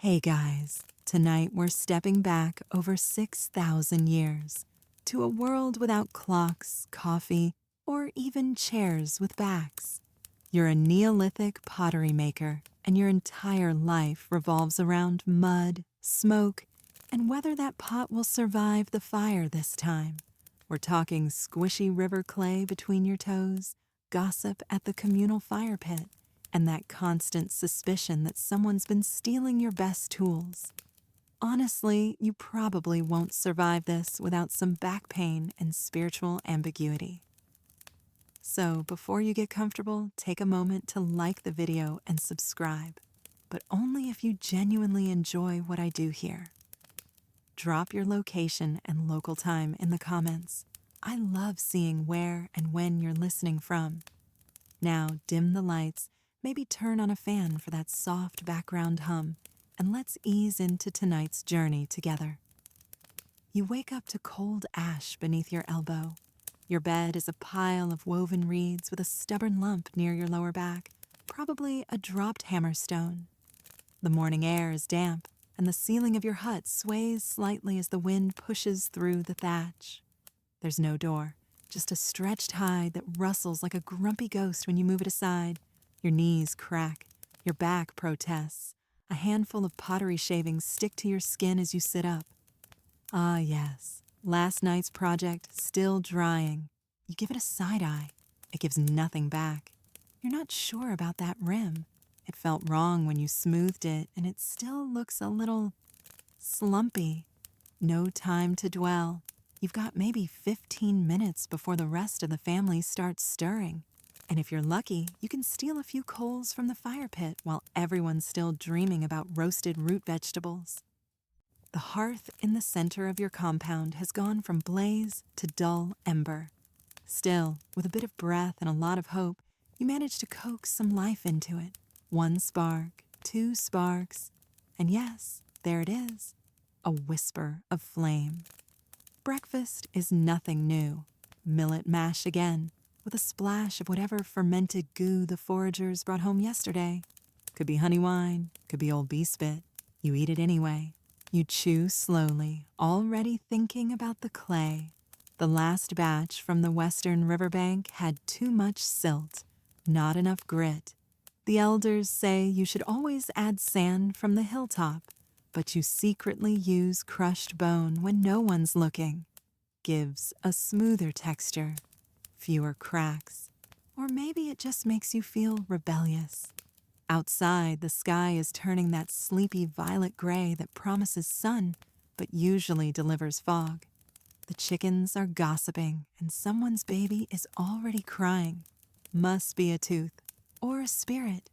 Hey guys, tonight we're stepping back over 6,000 years to a world without clocks, coffee, or even chairs with backs. You're a Neolithic pottery maker, and your entire life revolves around mud, smoke, and whether that pot will survive the fire this time. We're talking squishy river clay between your toes, gossip at the communal fire pit, and that constant suspicion that someone's been stealing your best tools. Honestly, you probably won't survive this without some back pain and spiritual ambiguity. So before you get comfortable, take a moment to like the video and subscribe, but only if you genuinely enjoy what I do here. Drop your location and local time in the comments. I love seeing where and when you're listening from. Now dim the lights, maybe turn on a fan for that soft background hum, and let's ease into tonight's journey together. You wake up to cold ash beneath your elbow. Your bed is a pile of woven reeds with a stubborn lump near your lower back, probably a dropped hammerstone. The morning air is damp, and the ceiling of your hut sways slightly as the wind pushes through the thatch. There's no door, just a stretched hide that rustles like a grumpy ghost when you move it aside. Your knees crack, your back protests. A handful of pottery shavings stick to your skin as you sit up. Ah yes, last night's project still drying. You give it a side eye. It gives nothing back. You're not sure about that rim. It felt wrong when you smoothed it, and it still looks a little slumpy. No time to dwell. You've got maybe 15 minutes before the rest of the family starts stirring. And if you're lucky, you can steal a few coals from the fire pit while everyone's still dreaming about roasted root vegetables. The hearth in the center of your compound has gone from blaze to dull ember. Still, with a bit of breath and a lot of hope, you manage to coax some life into it. 1 spark, 2 sparks, and yes, there it is, a whisper of flame. Breakfast is nothing new. Millet mash again, with a splash of whatever fermented goo the foragers brought home yesterday. Could be honey wine, could be old bee spit. You eat it anyway. You chew slowly, already thinking about the clay. The last batch from the western riverbank had too much silt, not enough grit. The elders say you should always add sand from the hilltop, but you secretly use crushed bone when no one's looking. Gives a smoother texture, fewer cracks, or maybe it just makes you feel rebellious. Outside, the sky is turning that sleepy violet gray that promises sun, but usually delivers fog. The chickens are gossiping, and someone's baby is already crying. Must be a tooth, or a spirit.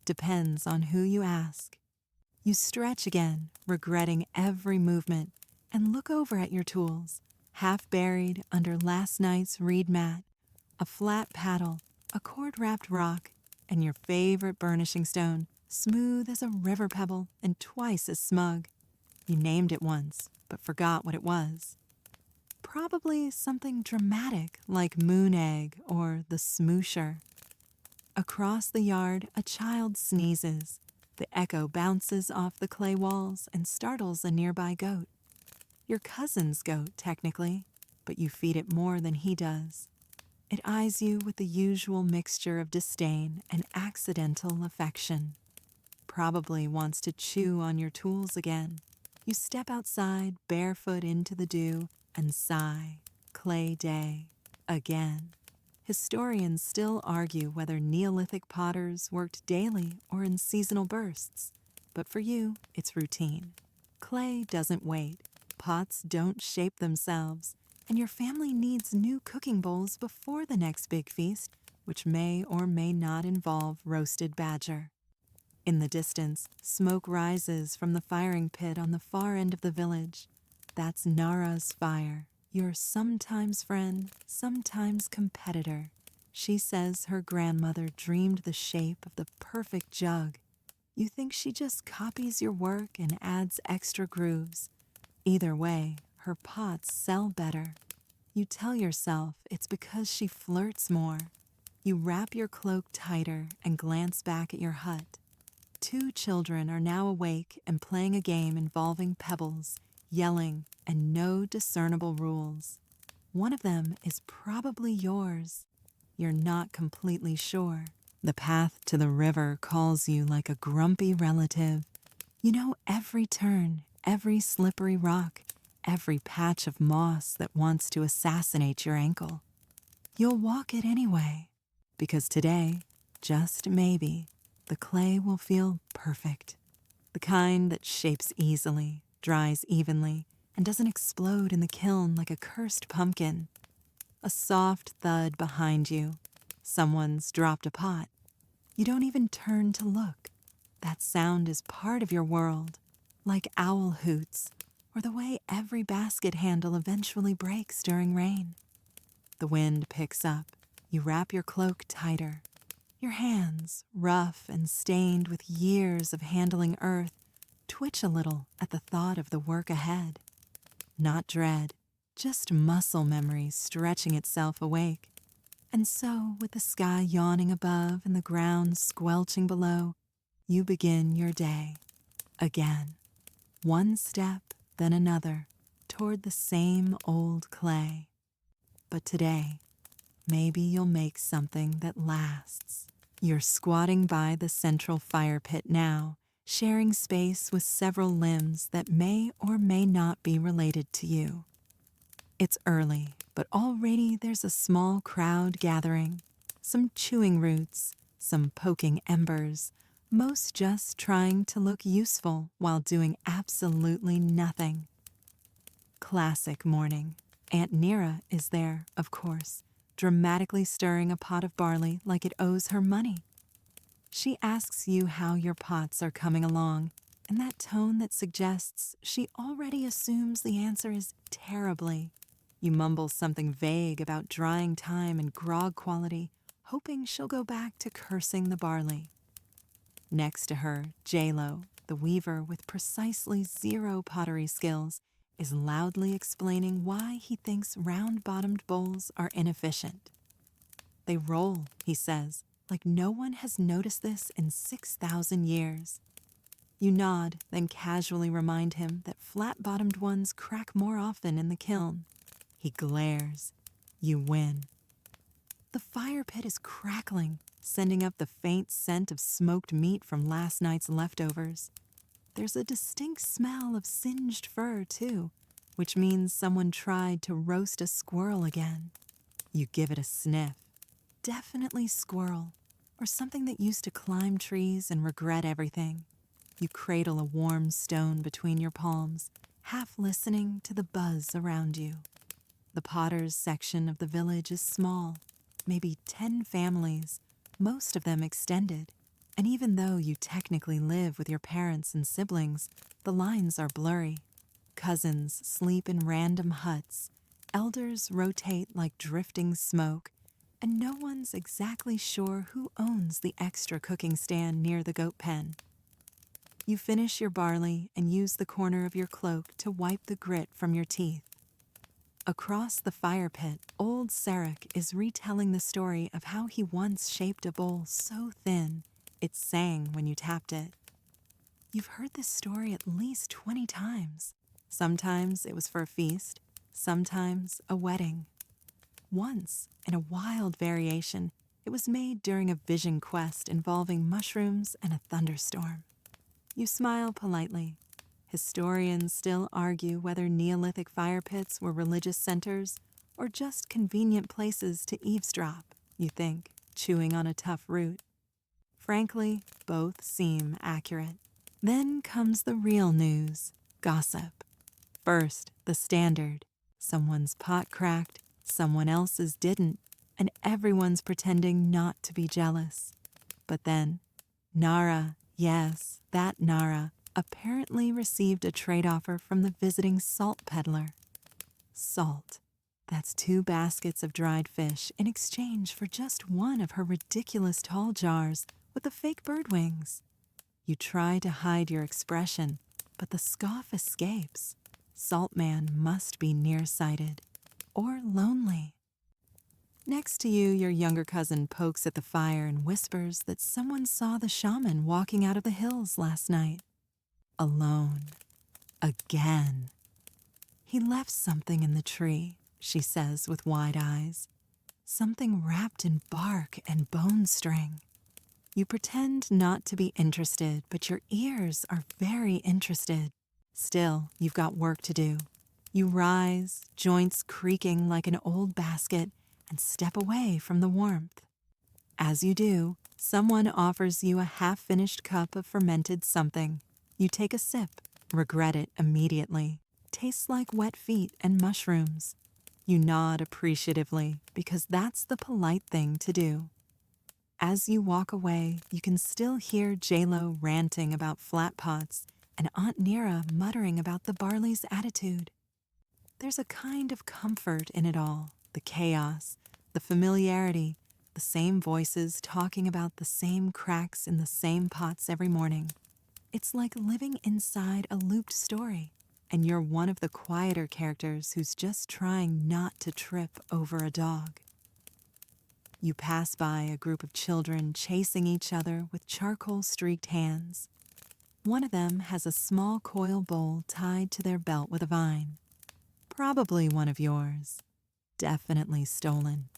Depends on who you ask. You stretch again, regretting every movement, and look over at your tools, half buried under last night's reed mat, a flat paddle, a cord-wrapped rock, and your favorite burnishing stone, smooth as a river pebble and twice as smug. You named it once, but forgot what it was. Probably something dramatic like moon egg or the smoosher. Across the yard, a child sneezes. The echo bounces off the clay walls and startles a nearby goat. Your cousin's goat, technically, but you feed it more than he does. It eyes you with the usual mixture of disdain and accidental affection. Probably wants to chew on your tools again. You step outside, barefoot into the dew, and sigh, clay day, again. Historians still argue whether Neolithic potters worked daily or in seasonal bursts, but for you, it's routine. Clay doesn't wait, pots don't shape themselves, and your family needs new cooking bowls before the next big feast, which may or may not involve roasted badger. In the distance, smoke rises from the firing pit on the far end of the village. That's Nara's fire, your sometimes friend, sometimes competitor. She says her grandmother dreamed the shape of the perfect jug. You think she just copies your work and adds extra grooves. Either way, her pots sell better. You tell yourself it's because she flirts more. You wrap your cloak tighter and glance back at your hut. Two children are now awake and playing a game involving pebbles, yelling, and no discernible rules. One of them is probably yours. You're not completely sure. The path to the river calls you like a grumpy relative. You know every turn, every slippery rock, every patch of moss that wants to assassinate your ankle. You'll walk it anyway, because today, just maybe, the clay will feel perfect. The kind that shapes easily, dries evenly, and doesn't explode in the kiln like a cursed pumpkin. A soft thud behind you. Someone's dropped a pot. You don't even turn to look. That sound is part of your world, like owl hoots, or the way every basket handle eventually breaks during rain. The wind picks up. You wrap your cloak tighter. Your hands, rough and stained with years of handling earth, twitch a little at the thought of the work ahead. Not dread, just muscle memory stretching itself awake. And so, with the sky yawning above and the ground squelching below, you begin your day. Again. One step, then another, toward the same old clay. But today, maybe you'll make something that lasts. You're squatting by the central fire pit now, sharing space with several limbs that may or may not be related to you. It's early, but already there's a small crowd gathering. Some chewing roots, some poking embers, most just trying to look useful while doing absolutely nothing. Classic morning. Aunt Nera is there, of course, dramatically stirring a pot of barley like it owes her money. She asks you how your pots are coming along, in that tone that suggests she already assumes the answer is terribly. You mumble something vague about drying time and grog quality, hoping she'll go back to cursing the barley. Next to her, J-Lo, the weaver with precisely zero pottery skills, is loudly explaining why he thinks round-bottomed bowls are inefficient. They roll, he says, like no one has noticed this in 6,000 years. You nod, then casually remind him that flat-bottomed ones crack more often in the kiln. He glares. You win. The fire pit is crackling, sending up the faint scent of smoked meat from last night's leftovers. There's a distinct smell of singed fur, too, which means someone tried to roast a squirrel again. You give it a sniff. Definitely squirrel, or something that used to climb trees and regret everything. You cradle a warm stone between your palms, half listening to the buzz around you. The potter's section of the village is small, maybe 10 families, most of them extended. And even though you technically live with your parents and siblings, the lines are blurry. Cousins sleep in random huts, elders rotate like drifting smoke, and no one's exactly sure who owns the extra cooking stand near the goat pen. You finish your barley and use the corner of your cloak to wipe the grit from your teeth. Across the fire pit, old Sarek is retelling the story of how he once shaped a bowl so thin it sang when you tapped it. You've heard this story at least 20 times. Sometimes it was for a feast, sometimes a wedding. Once, in a wild variation, it was made during a vision quest involving mushrooms and a thunderstorm. You smile politely. Historians still argue whether Neolithic fire pits were religious centers or just convenient places to eavesdrop, you think, chewing on a tough root. Frankly, both seem accurate. Then comes the real news, gossip. First, the standard. Someone's pot cracked, someone else's didn't, and everyone's pretending not to be jealous. But then, Nara, yes, that Nara, apparently received a trade offer from the visiting salt peddler. Salt. That's 2 baskets of dried fish in exchange for just one of her ridiculous tall jars with the fake bird wings. You try to hide your expression, but the scoff escapes. Saltman must be nearsighted or lonely. Next to you, your younger cousin pokes at the fire and whispers that someone saw the shaman walking out of the hills last night. Alone. Again. He left something in the tree, she says with wide eyes. Something wrapped in bark and bone string. You pretend not to be interested, but your ears are very interested. Still, you've got work to do. You rise, joints creaking like an old basket, and step away from the warmth. As you do, someone offers you a half-finished cup of fermented something. You take a sip, regret it immediately. Tastes like wet feet and mushrooms. You nod appreciatively because that's the polite thing to do. As you walk away, you can still hear J-Lo ranting about flat pots and Aunt Nera muttering about the barley's attitude. There's a kind of comfort in it all, the chaos, the familiarity, the same voices talking about the same cracks in the same pots every morning. It's like living inside a looped story, and you're one of the quieter characters who's just trying not to trip over a dog. You pass by a group of children chasing each other with charcoal-streaked hands. One of them has a small coil bowl tied to their belt with a vine. Probably one of yours. Definitely stolen.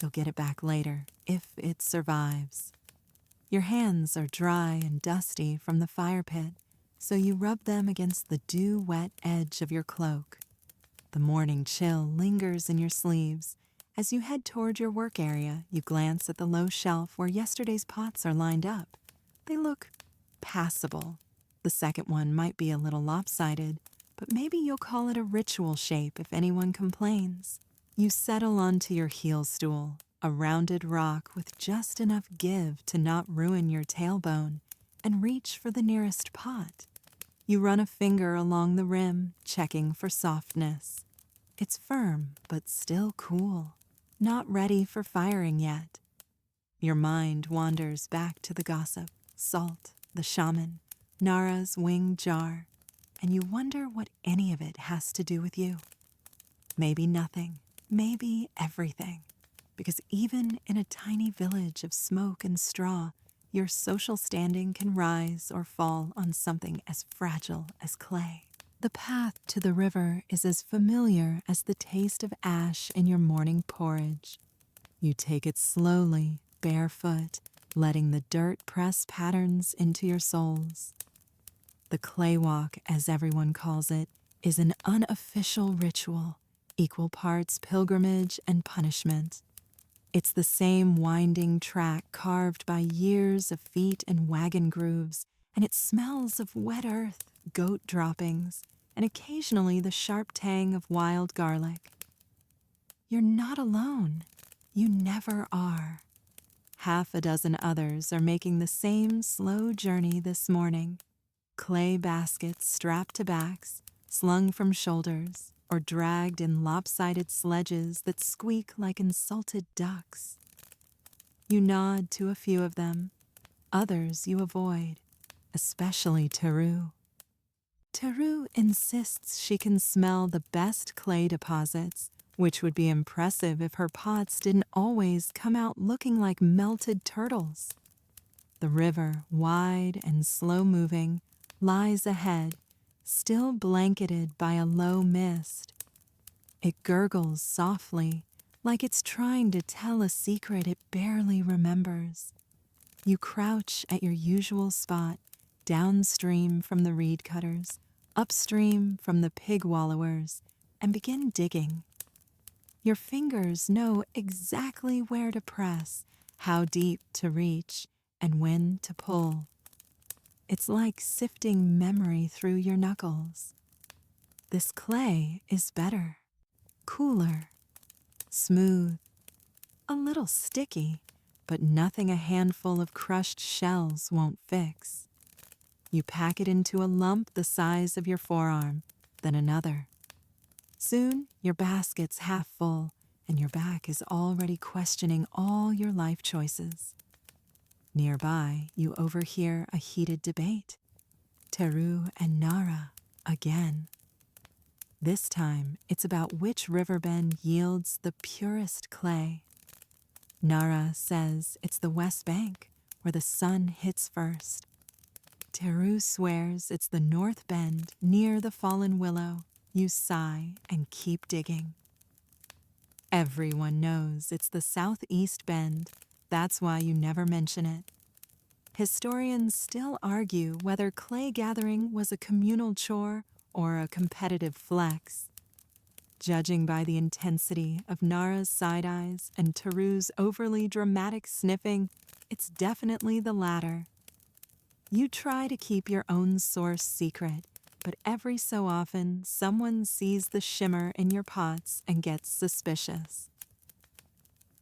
You'll get it back later, if it survives. Your hands are dry and dusty from the fire pit, so you rub them against the dew-wet edge of your cloak. The morning chill lingers in your sleeves. As you head toward your work area, you glance at the low shelf where yesterday's pots are lined up. They look passable. The second one might be a little lopsided, but maybe you'll call it a ritual shape if anyone complains. You settle onto your heel stool, a rounded rock with just enough give to not ruin your tailbone, and reach for the nearest pot. You run a finger along the rim, checking for softness. It's firm, but still cool. Not ready for firing yet. Your mind wanders back to the gossip, Salt, the shaman, Nara's winged jar, and you wonder what any of it has to do with you. Maybe nothing, maybe everything, because even in a tiny village of smoke and straw, your social standing can rise or fall on something as fragile as clay. The path to the river is as familiar as the taste of ash in your morning porridge. You take it slowly, barefoot, letting the dirt press patterns into your soles. The clay walk, as everyone calls it, is an unofficial ritual, equal parts pilgrimage and punishment. It's the same winding track carved by years of feet and wagon grooves, and it smells of wet earth, goat droppings, and occasionally the sharp tang of wild garlic. You're not alone. You never are. Half a dozen others are making the same slow journey this morning. Clay baskets strapped to backs, slung from shoulders, or dragged in lopsided sledges that squeak like insulted ducks. You nod to a few of them. Others you avoid, especially Teru. Teru insists she can smell the best clay deposits, which would be impressive if her pots didn't always come out looking like melted turtles. The river, wide and slow-moving, lies ahead, still blanketed by a low mist. It gurgles softly, like it's trying to tell a secret it barely remembers. You crouch at your usual spot, downstream from the reed cutters, upstream from the pig wallowers, and begin digging. Your fingers know exactly where to press, how deep to reach, and when to pull. It's like sifting memory through your knuckles. This clay is better, cooler, smooth, a little sticky, but nothing a handful of crushed shells won't fix. You pack it into a lump the size of your forearm, then another. Soon, your basket's half full, and your back is already questioning all your life choices. Nearby, you overhear a heated debate. Teru and Nara, again. This time, it's about which riverbend yields the purest clay. Nara says it's the West Bank, where the sun hits first. Teru swears it's the North Bend, near the fallen willow. You sigh and keep digging. Everyone knows it's the Southeast Bend. That's why you never mention it. Historians still argue whether clay gathering was a communal chore or a competitive flex. Judging by the intensity of Nara's side eyes and Teru's overly dramatic sniffing, it's definitely the latter. You try to keep your own source secret, but every so often someone sees the shimmer in your pots and gets suspicious.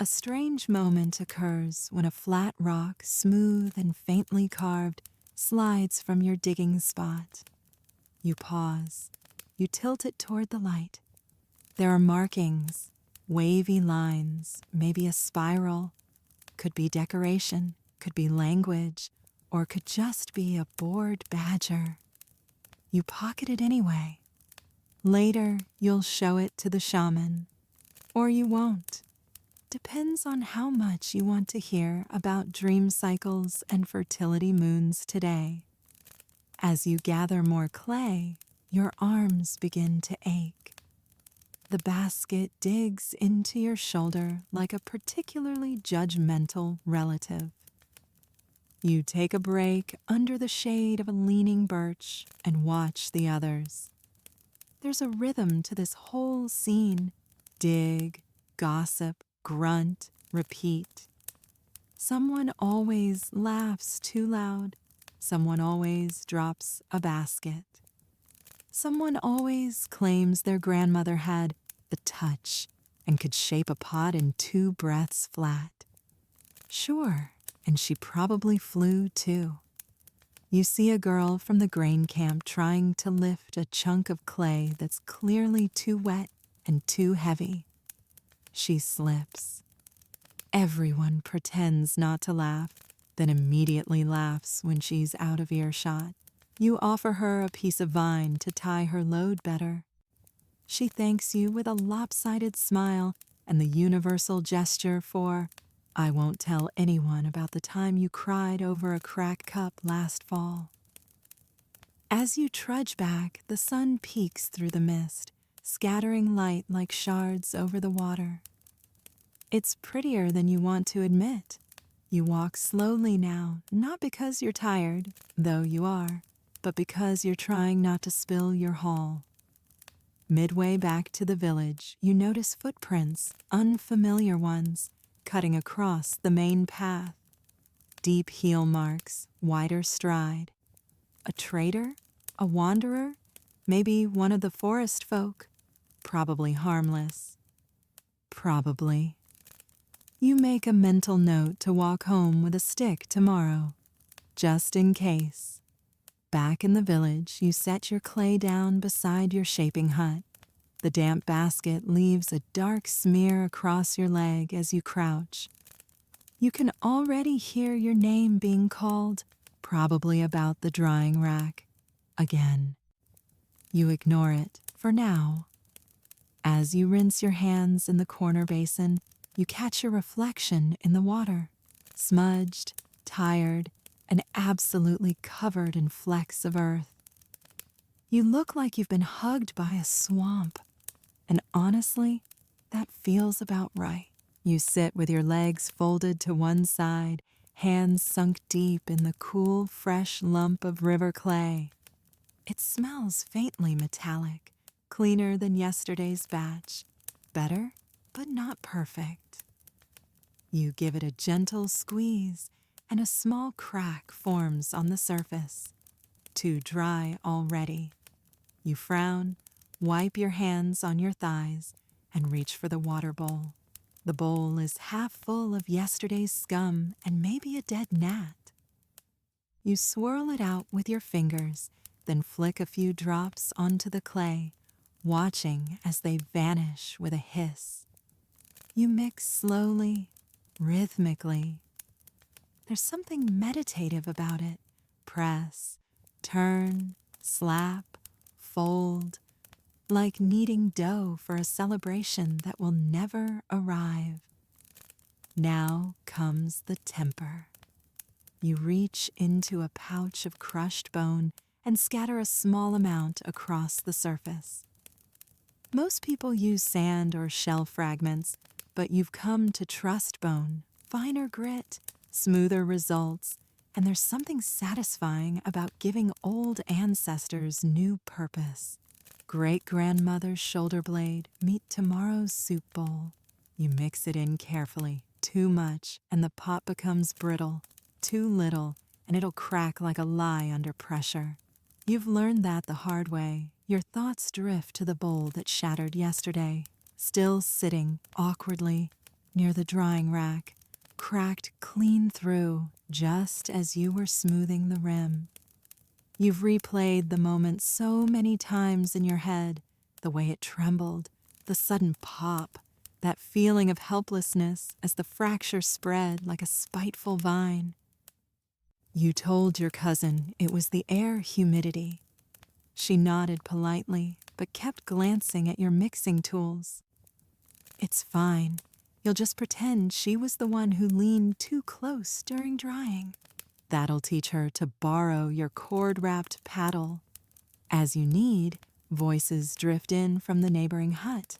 A strange moment occurs when a flat rock, smooth and faintly carved, slides from your digging spot. You pause. You tilt it toward the light. There are markings, wavy lines, maybe a spiral. Could be decoration, could be language, or could just be a bored badger. You pocket it anyway. Later, you'll show it to the shaman. Or you won't. Depends on how much you want to hear about dream cycles and fertility moons today. As you gather more clay, your arms begin to ache. The basket digs into your shoulder like a particularly judgmental relative. You take a break under the shade of a leaning birch and watch the others. There's a rhythm to this whole scene. Dig, gossip, grunt, repeat. Someone always laughs too loud. Someone always drops a basket. Someone always claims their grandmother had the touch and could shape a pot in 2 breaths flat. Sure, and she probably flew too. You see a girl from the grain camp trying to lift a chunk of clay that's clearly too wet and too heavy. She slips. Everyone pretends not to laugh, then immediately laughs when she's out of earshot. You offer her a piece of vine to tie her load better. She thanks you with a lopsided smile and the universal gesture for, I won't tell anyone about the time you cried over a cracked cup last fall. As you trudge back, the sun peeks through the mist, scattering light like shards over the water. It's prettier than you want to admit. You walk slowly now, not because you're tired, though you are, but because you're trying not to spill your haul. Midway back to the village, you notice footprints, unfamiliar ones, cutting across the main path. Deep heel marks, wider stride. A trader? A wanderer? Maybe one of the forest folk? Probably harmless. Probably. You make a mental note to walk home with a stick tomorrow, just in case. Back in the village, you set your clay down beside your shaping hut. The damp basket leaves a dark smear across your leg as you crouch. You can already hear your name being called, probably about the drying rack. Again. You ignore it, for now. As you rinse your hands in the corner basin, you catch your reflection in the water, smudged, tired, and absolutely covered in flecks of earth. You look like you've been hugged by a swamp, and honestly, that feels about right. You sit with your legs folded to one side, hands sunk deep in the cool, fresh lump of river clay. It smells faintly metallic, cleaner than yesterday's batch. Better, but not perfect. You give it a gentle squeeze, and a small crack forms on the surface. Too dry already. You frown, wipe your hands on your thighs, and reach for the water bowl. The bowl is half full of yesterday's scum and maybe a dead gnat. You swirl it out with your fingers, then flick a few drops onto the clay, watching as they vanish with a hiss. You mix slowly, rhythmically. There's something meditative about it. Press, turn, slap, fold, like kneading dough for a celebration that will never arrive. Now comes the temper. You reach into a pouch of crushed bone and scatter a small amount across the surface. Most people use sand or shell fragments, but you've come to trust bone, finer grit, smoother results, and there's something satisfying about giving old ancestors new purpose. Great-grandmother's shoulder blade meet tomorrow's soup bowl. You mix it in carefully, too much, and the pot becomes brittle. Too little, and it'll crack like a lie under pressure. You've learned that the hard way. Your thoughts drift to the bowl that shattered yesterday, still sitting awkwardly near the drying rack, cracked clean through just as you were smoothing the rim. You've replayed the moment so many times in your head, the way it trembled, the sudden pop, that feeling of helplessness as the fracture spread like a spiteful vine. You told your cousin it was the air humidity. She nodded politely, but kept glancing at your mixing tools. It's fine. You'll just pretend she was the one who leaned too close during drying. That'll teach her to borrow your cord-wrapped paddle. As you need, voices drift in from the neighboring hut.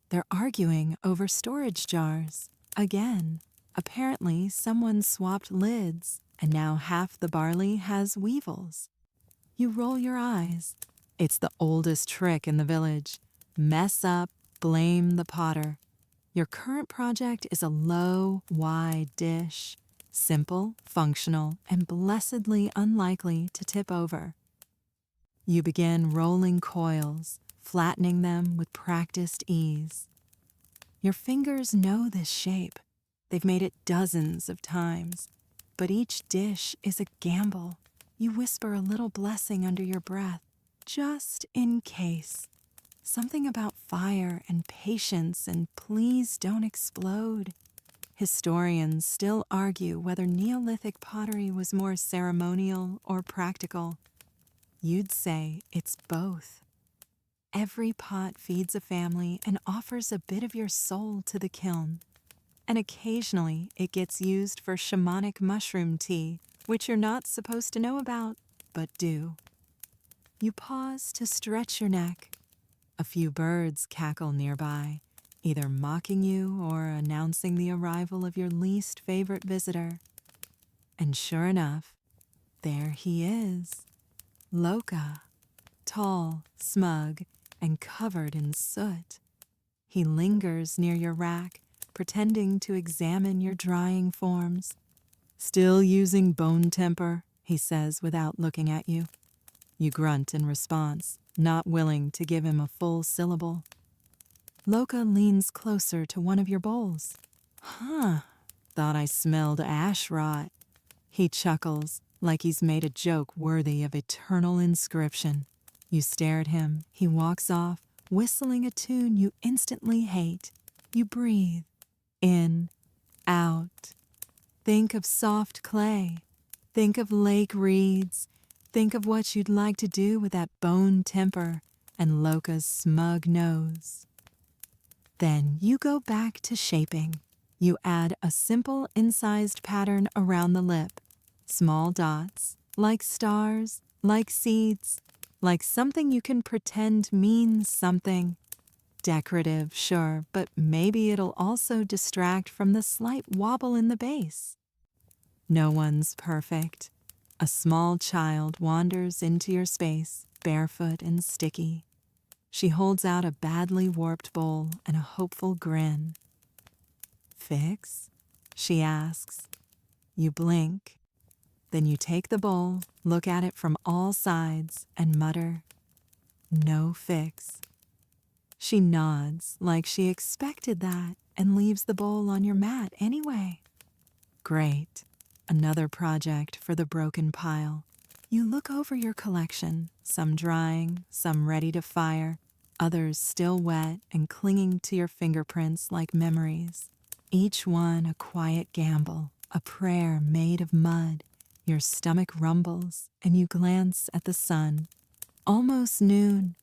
They're arguing over storage jars. Again, apparently someone swapped lids, and now half the barley has weevils. You roll your eyes. It's the oldest trick in the village. Mess up, blame the potter. Your current project is a low, wide dish. Simple, functional, and blessedly unlikely to tip over. You begin rolling coils, flattening them with practiced ease. Your fingers know this shape. They've made it dozens of times. But each dish is a gamble. You whisper a little blessing under your breath, just in case. Something about fire and patience and please don't explode. Historians still argue whether Neolithic pottery was more ceremonial or practical. You'd say it's both. Every pot feeds a family and offers a bit of your soul to the kiln. And occasionally it gets used for shamanic mushroom tea, which you're not supposed to know about, but do. You pause to stretch your neck. A few birds cackle nearby, either mocking you or announcing the arrival of your least favorite visitor. And sure enough, there he is, Loka, tall, smug, and covered in soot. He lingers near your rack, pretending to examine your drying forms. Still using bone temper, he says without looking at you. You grunt in response, not willing to give him a full syllable. Loka leans closer to one of your bowls. Thought I smelled ash rot. He chuckles, like he's made a joke worthy of eternal inscription. You stare at him. He walks off, whistling a tune you instantly hate. You breathe. In, out. Think of soft clay. Think of lake reeds. Think of what you'd like to do with that bone temper and Loka's smug nose. Then you go back to shaping. You add a simple incised pattern around the lip. Small dots, like stars, like seeds, like something you can pretend means something. Decorative, sure, but maybe it'll also distract from the slight wobble in the base. No one's perfect. A small child wanders into your space, barefoot and sticky. She holds out a badly warped bowl and a hopeful grin. Fix? She asks. You blink. Then you take the bowl, look at it from all sides, and mutter, "No fix." She nods like she expected that and leaves the bowl on your mat anyway. Great. Another project for the broken pile. You look over your collection, some drying, some ready to fire, others still wet and clinging to your fingerprints like memories. Each one a quiet gamble, a prayer made of mud. Your stomach rumbles and you glance at the sun. Almost noon.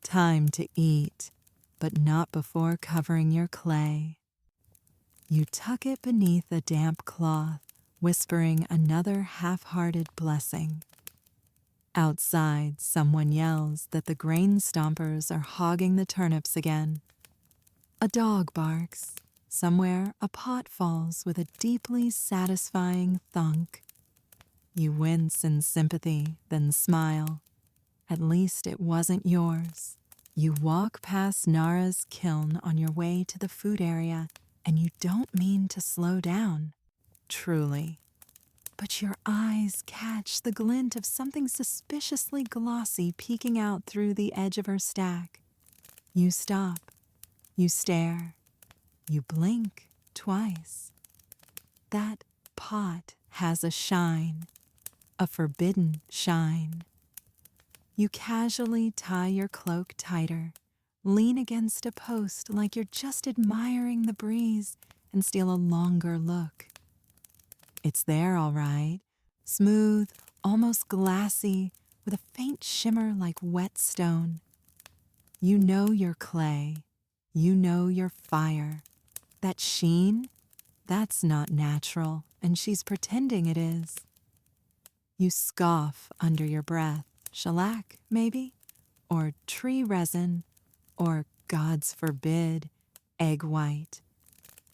Time to eat, but not before covering your clay. You tuck it beneath a damp cloth, whispering another half-hearted blessing. Outside, someone yells that the grain stompers are hogging the turnips again. A dog barks. Somewhere, a pot falls with a deeply satisfying thunk. You wince in sympathy, then smile. At least it wasn't yours. You walk past Nara's kiln on your way to the food area, and you don't mean to slow down. Truly. But your eyes catch the glint of something suspiciously glossy peeking out through the edge of her stack. You stop. You stare. You blink twice. That pot has a shine, a forbidden shine. You casually tie your cloak tighter, lean against a post like you're just admiring the breeze, and steal a longer look. It's there, all right, smooth, almost glassy, with a faint shimmer like wet stone. You know your clay. You know your fire. That sheen? That's not natural, and she's pretending it is. You scoff under your breath. Shellac, maybe? Or tree resin? Or, gods forbid, egg white.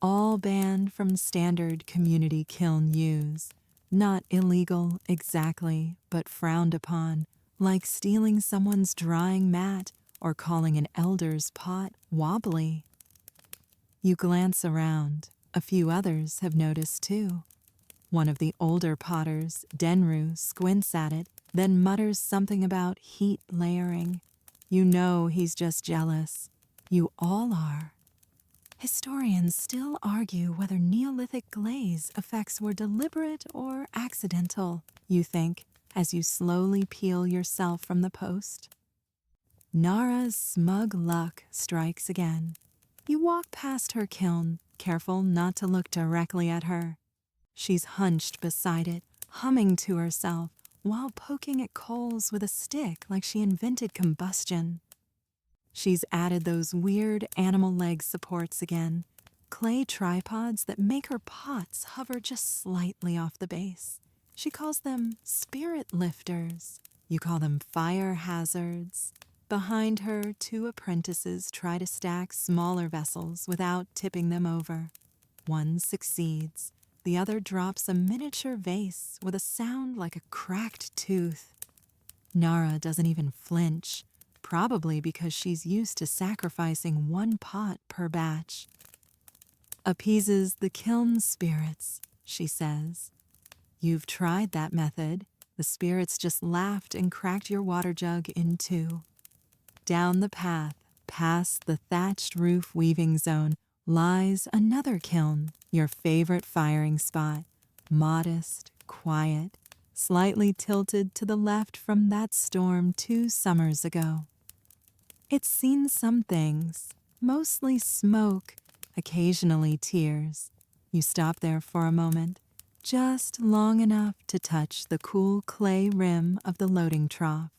All banned from standard community kiln use. Not illegal exactly, but frowned upon, like stealing someone's drying mat or calling an elder's pot wobbly. You glance around. A few others have noticed too. One of the older potters, Denru, squints at it, then mutters something about heat layering. You know he's just jealous. You all are. Historians still argue whether Neolithic glaze effects were deliberate or accidental, you think, as you slowly peel yourself from the post. Nara's smug luck strikes again. You walk past her kiln, careful not to look directly at her. She's hunched beside it, humming to herself, while poking at coals with a stick like she invented combustion. She's added those weird animal leg supports again, clay tripods that make her pots hover just slightly off the base. She calls them spirit lifters. You call them fire hazards. Behind her, 2 apprentices try to stack smaller vessels without tipping them over. One succeeds. The other drops a miniature vase with a sound like a cracked tooth. Nara doesn't even flinch, probably because she's used to sacrificing 1 pot per batch. Appeases the kiln spirits, she says. You've tried that method. The spirits just laughed and cracked your water jug in 2. Down the path, past the thatched roof weaving zone, lies another kiln, your favorite firing spot, modest, quiet, slightly tilted to the left from that storm 2 summers ago. It's seen some things, mostly smoke, occasionally tears. You stop there for a moment, just long enough to touch the cool clay rim of the loading trough.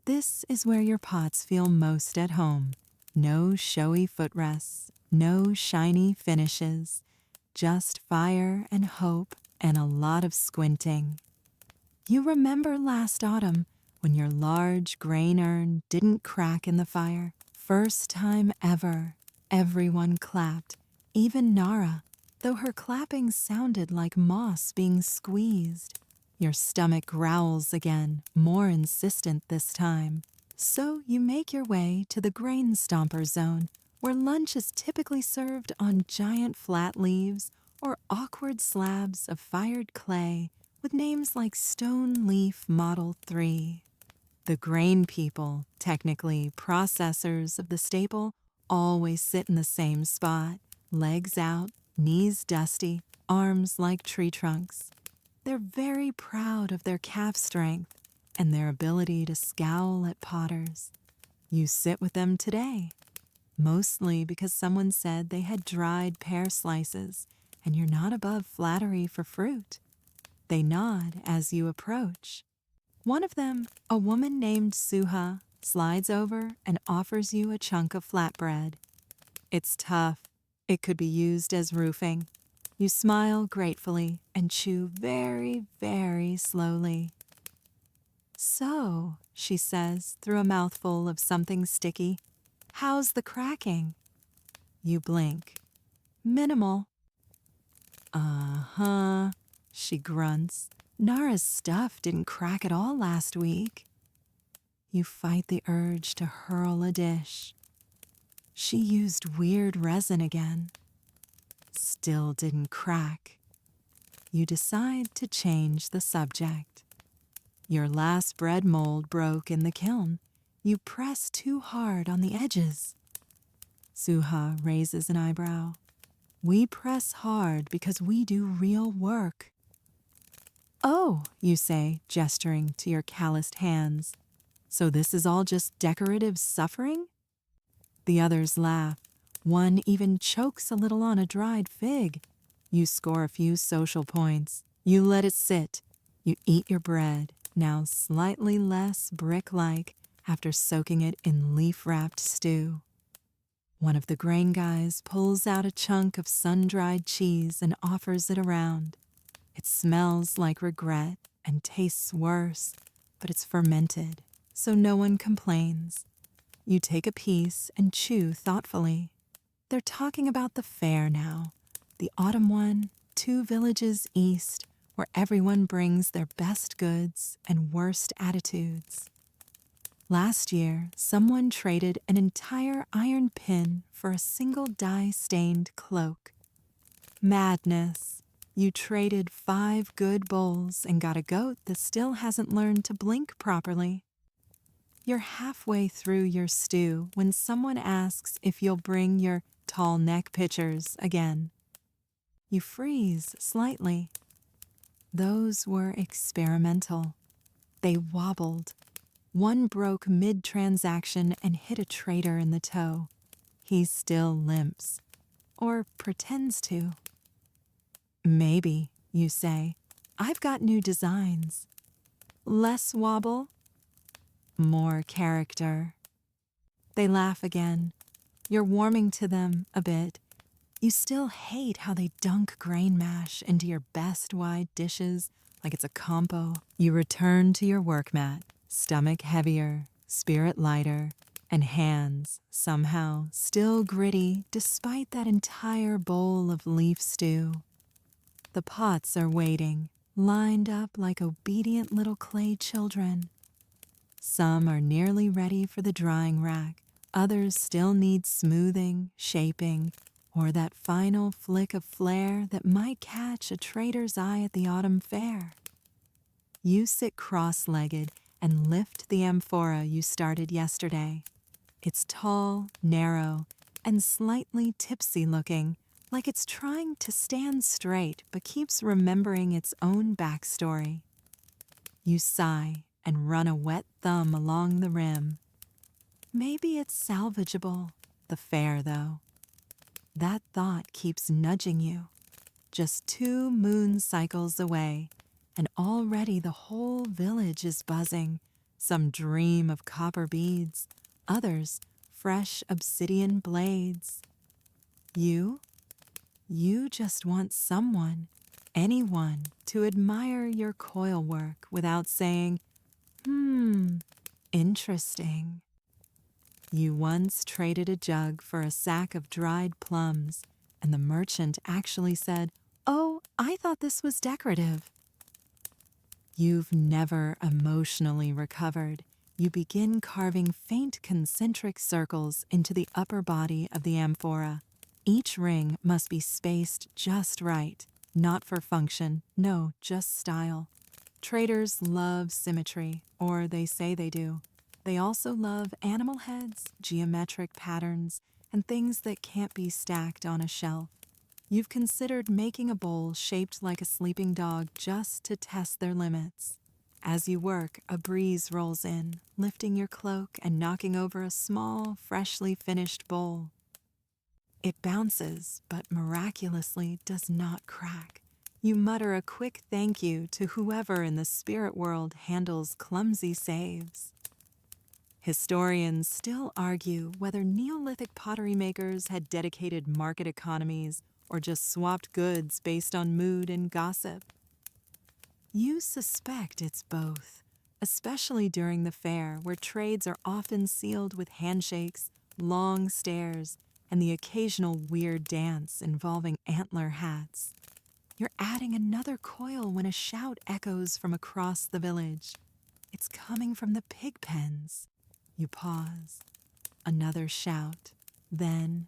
This is where your pots feel most at home. No showy footrests, no shiny finishes, just fire and hope and a lot of squinting. You remember last autumn when your large grain urn didn't crack in the fire? First time ever, everyone clapped, even Nara, though her clapping sounded like moss being squeezed. Your stomach growls again, more insistent this time. So you make your way to the grain stomper zone, where lunch is typically served on giant flat leaves or awkward slabs of fired clay with names like Stone Leaf Model 3. The grain people, technically processors of the staple, always sit in the same spot, legs out, knees dusty, arms like tree trunks. They're very proud of their calf strength and their ability to scowl at potters. You sit with them today, mostly because someone said they had dried pear slices and you're not above flattery for fruit. They nod as you approach. One of them, a woman named Suha, slides over and offers you a chunk of flatbread. It's tough. It could be used as roofing. You smile gratefully and chew very, very slowly. "So," she says through a mouthful of something sticky, "how's the cracking?" You blink. "Minimal." "Uh-huh," she grunts. "Nara's stuff didn't crack at all last week." You fight the urge to hurl a dish. "She used weird resin again." Still didn't crack. You decide to change the subject. "Your last bread mold broke in the kiln. You press too hard on the edges." Suha raises an eyebrow. "We press hard because we do real work." "Oh," you say, gesturing to your calloused hands. "So this is all just decorative suffering?" The others laugh. One even chokes a little on a dried fig. You score a few social points. You let it sit. You eat your bread, now slightly less brick-like after soaking it in leaf-wrapped stew. One of the grain guys pulls out a chunk of sun-dried cheese and offers it around. It smells like regret and tastes worse, but it's fermented, so no one complains. You take a piece and chew thoughtfully. They're talking about the fair now, the autumn one, 2 villages east, where everyone brings their best goods and worst attitudes. Last year, someone traded an entire iron pin for a single dye-stained cloak. Madness. You traded 5 good bulls and got a goat that still hasn't learned to blink properly. You're halfway through your stew when someone asks if you'll bring your tall neck pitchers again. You freeze slightly. Those were experimental. They wobbled. One broke mid-transaction and hit a trader in the toe. He still limps. Or pretends to. "Maybe," you say. "I've got new designs." "Less wobble?" "More character." They laugh again. You're warming to them a bit. You still hate how they dunk grain mash into your best wide dishes like it's a compo. You return to your work mat, stomach heavier, spirit lighter, and hands, somehow, still gritty despite that entire bowl of leaf stew. The pots are waiting, lined up like obedient little clay children. Some are nearly ready for the drying rack. Others still need smoothing, shaping, or that final flick of flair that might catch a trader's eye at the autumn fair. You sit cross-legged and lift the amphora you started yesterday. It's tall, narrow, and slightly tipsy-looking, like it's trying to stand straight but keeps remembering its own backstory. You sigh and run a wet thumb along the rim. Maybe it's salvageable, the fair though. That thought keeps nudging you. Just 2 moon cycles away, and already the whole village is buzzing. Some dream of copper beads, others fresh obsidian blades. You just want someone, anyone, to admire your coil work without saying, interesting." You once traded a jug for a sack of dried plums, and the merchant actually said, "Oh, I thought this was decorative." You've never emotionally recovered. You begin carving faint concentric circles into the upper body of the amphora. Each ring must be spaced just right, not for function, no, just style. Traders love symmetry, or they say they do. They also love animal heads, geometric patterns, and things that can't be stacked on a shelf. You've considered making a bowl shaped like a sleeping dog just to test their limits. As you work, a breeze rolls in, lifting your cloak and knocking over a small, freshly finished bowl. It bounces, but miraculously does not crack. You mutter a quick thank you to whoever in the spirit world handles clumsy saves. Historians still argue whether Neolithic pottery makers had dedicated market economies or just swapped goods based on mood and gossip. You suspect it's both, especially during the fair where trades are often sealed with handshakes, long stares, and the occasional weird dance involving antler hats. You're adding another coil when a shout echoes from across the village. It's coming from the pig pens. You pause. Another shout. Then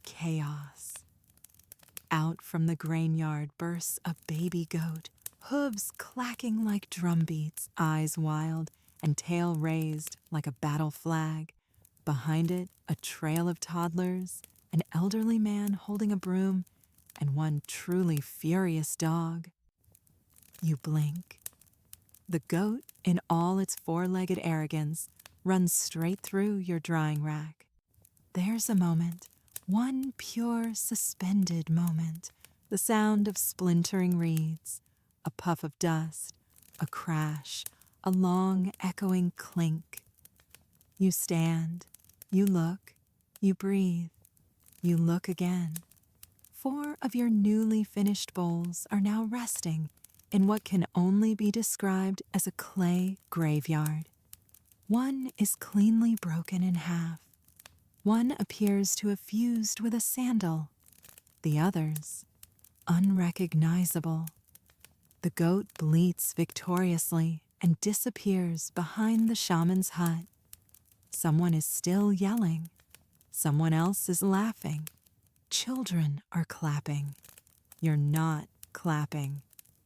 chaos. Out from the grain yard bursts a baby goat, hooves clacking like drum beats, eyes wild, and tail raised like a battle flag. Behind it, a trail of toddlers, an elderly man holding a broom, and one truly furious dog. You blink. The goat, in all its four-legged arrogance, runs straight through your drying rack. There's a moment, one pure, suspended moment, the sound of splintering reeds, a puff of dust, a crash, a long, echoing clink. You stand, you look, you breathe, you look again. 4 of your newly finished bowls are now resting in what can only be described as a clay graveyard. One is cleanly broken in half. One appears to have fused with a sandal. The others, unrecognizable. The goat bleats victoriously and disappears behind the shaman's hut. Someone is still yelling. Someone else is laughing. Children are clapping. You're not clapping.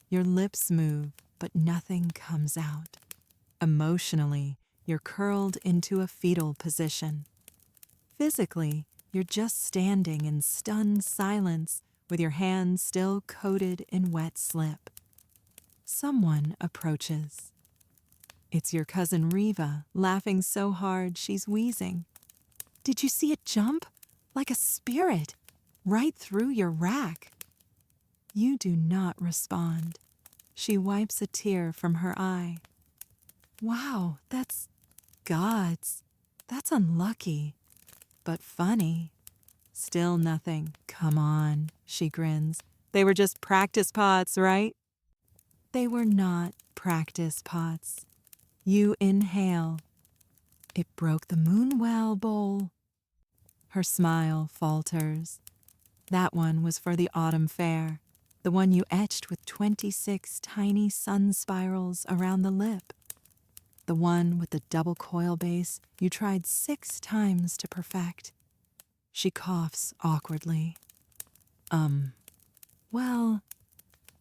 Your lips move, but nothing comes out. Emotionally, you're curled into a fetal position. Physically, you're just standing in stunned silence with your hands still coated in wet slip. Someone approaches. It's your cousin Riva, laughing so hard she's wheezing. Did you see it jump? Like a spirit, right through your rack. You do not respond. She wipes a tear from her eye. Wow, that's gods. That's unlucky, but funny. Still nothing. Come on, she grins. They were just practice pots, right? They were not practice pots. You inhale. It broke the Moonwell bowl. Her smile falters. That one was for the autumn fair, the one you etched with 26 tiny sun spirals around the lip. The one with the double coil base you tried 6 times to perfect. She coughs awkwardly. Well,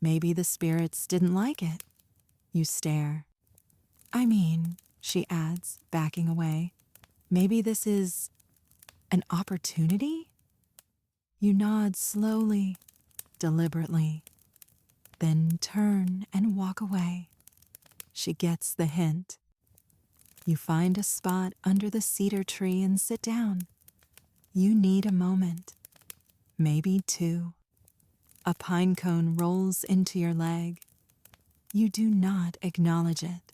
maybe the spirits didn't like it. You stare. I mean, she adds, backing away, maybe this is an opportunity? You nod slowly, deliberately, then turn and walk away. She gets the hint. You find a spot under the cedar tree and sit down. You need a moment, maybe 2. A pine cone rolls into your leg. You do not acknowledge it.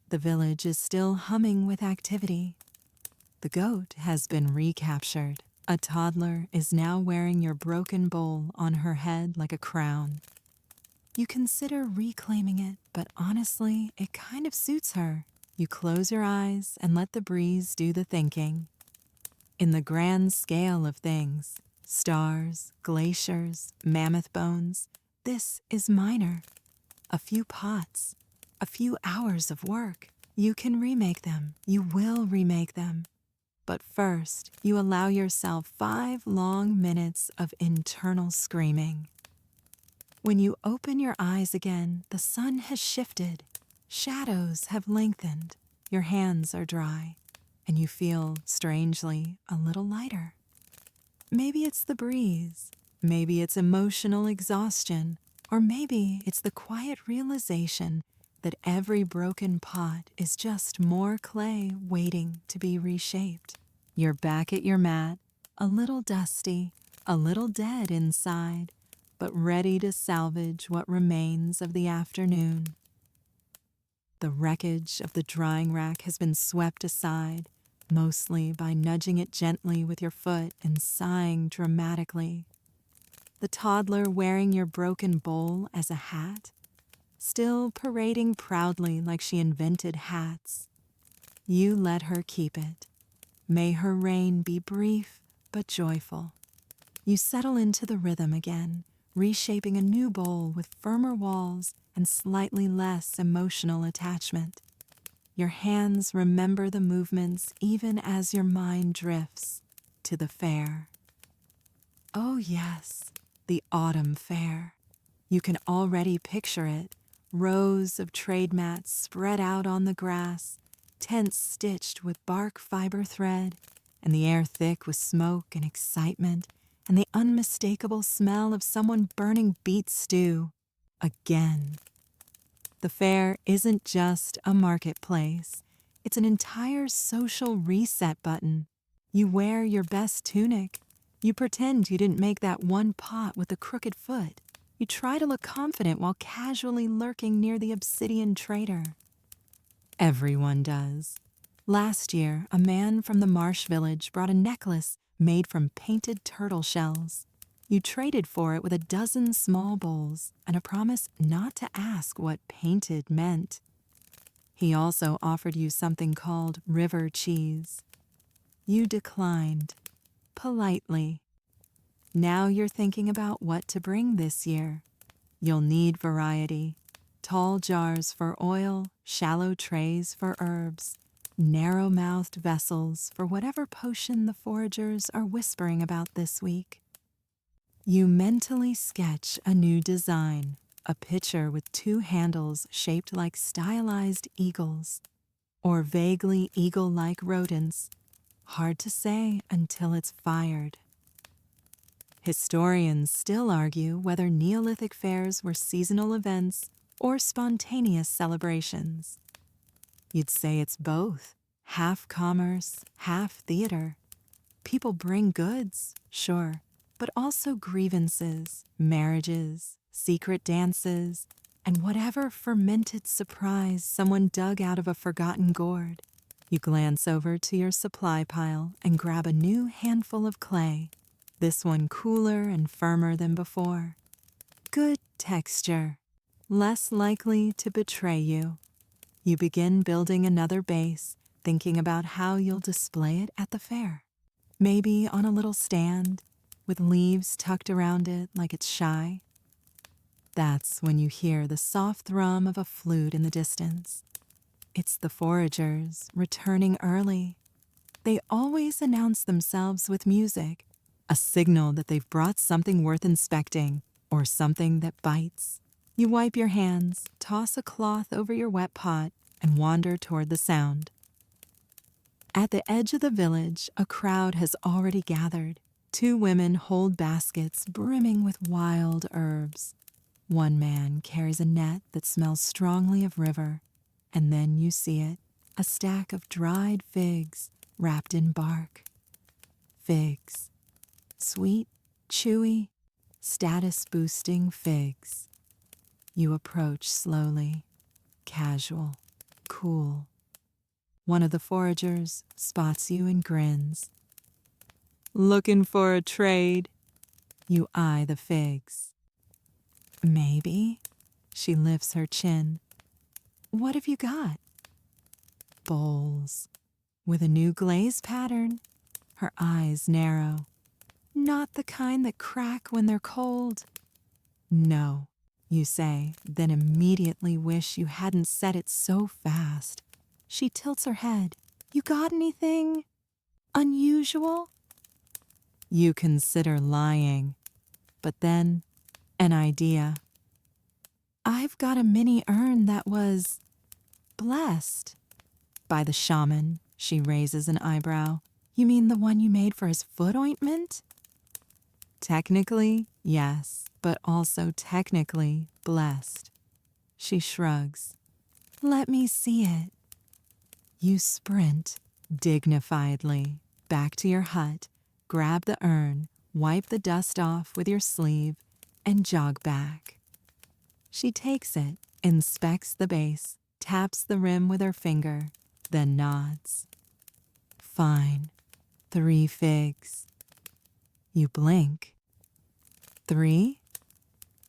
The village is still humming with activity. The goat has been recaptured. A toddler is now wearing your broken bowl on her head like a crown. You consider reclaiming it, but honestly, it kind of suits her. You close your eyes and let the breeze do the thinking. In the grand scale of things, stars, glaciers, mammoth bones, this is minor. A few pots, a few hours of work. You can remake them. You will remake them. But first, you allow yourself 5 long minutes of internal screaming. When you open your eyes again, the sun has shifted. Shadows have lengthened. Your hands are dry, and you feel, strangely, a little lighter. Maybe it's the breeze. Maybe it's emotional exhaustion. Or maybe it's the quiet realization that every broken pot is just more clay waiting to be reshaped. You're back at your mat, a little dusty, a little dead inside, but ready to salvage what remains of the afternoon. The wreckage of the drying rack has been swept aside, mostly by nudging it gently with your foot and sighing dramatically. The toddler wearing your broken bowl as a hat, still parading proudly like she invented hats. You let her keep it. May her reign be brief but joyful. You settle into the rhythm again, reshaping a new bowl with firmer walls and slightly less emotional attachment. Your hands remember the movements even as your mind drifts to the fair. Oh yes, the autumn fair. You can already picture it, rows of trade mats spread out on the grass, tents stitched with bark fiber thread, and the air thick with smoke and excitement, and the unmistakable smell of someone burning beet stew. Again. The fair isn't just a marketplace. It's an entire social reset button. You wear your best tunic. You pretend you didn't make that one pot with the crooked foot. You try to look confident while casually lurking near the obsidian trader. Everyone does. Last year, a man from the marsh village brought a necklace made from painted turtle shells. You traded for it with a dozen small bowls and a promise not to ask what painted meant. He also offered you something called river cheese. You declined, politely. Now you're thinking about what to bring this year. You'll need variety. Tall jars for oil, shallow trays for herbs, narrow-mouthed vessels for whatever potion the foragers are whispering about this week. You mentally sketch a new design, a pitcher with two handles shaped like stylized eagles, or vaguely eagle-like rodents. Hard to say until it's fired. Historians still argue whether Neolithic fairs were seasonal events or spontaneous celebrations. You'd say it's both, half commerce, half theater. People bring goods, sure, but also grievances, marriages, secret dances, and whatever fermented surprise someone dug out of a forgotten gourd. You glance over to your supply pile and grab a new handful of clay, this one cooler and firmer than before. Good texture, less likely to betray you. You begin building another base, thinking about how you'll display it at the fair. Maybe on a little stand, with leaves tucked around it like it's shy. That's when you hear the soft thrum of a flute in the distance. It's the foragers returning early. They always announce themselves with music, a signal that they've brought something worth inspecting or something that bites. You wipe your hands, toss a cloth over your wet pot, and wander toward the sound. At the edge of the village, a crowd has already gathered. Two women hold baskets brimming with wild herbs. One man carries a net that smells strongly of river, and then you see it, a stack of dried figs wrapped in bark. Figs. Sweet, chewy, status-boosting figs. You approach slowly, casual, cool. One of the foragers spots you and grins. Looking for a trade? You eye the figs. Maybe. She lifts her chin. What have you got? Bowls. With a new glaze pattern. Her eyes narrow. Not the kind that crack when they're cold. No, you say, then immediately wish you hadn't said it so fast. She tilts her head. You got anything unusual? You consider lying, but then an idea. I've got a mini urn that was blessed by the shaman. She raises an eyebrow. You mean the one you made for his foot ointment? Technically, yes, but also technically blessed. She shrugs. Let me see it. You sprint dignifiedly back to your hut, grab the urn, wipe the dust off with your sleeve, and jog back. She takes it, inspects the base. taps the rim with her finger, then nods. Fine. 3 figs. You blink. 3?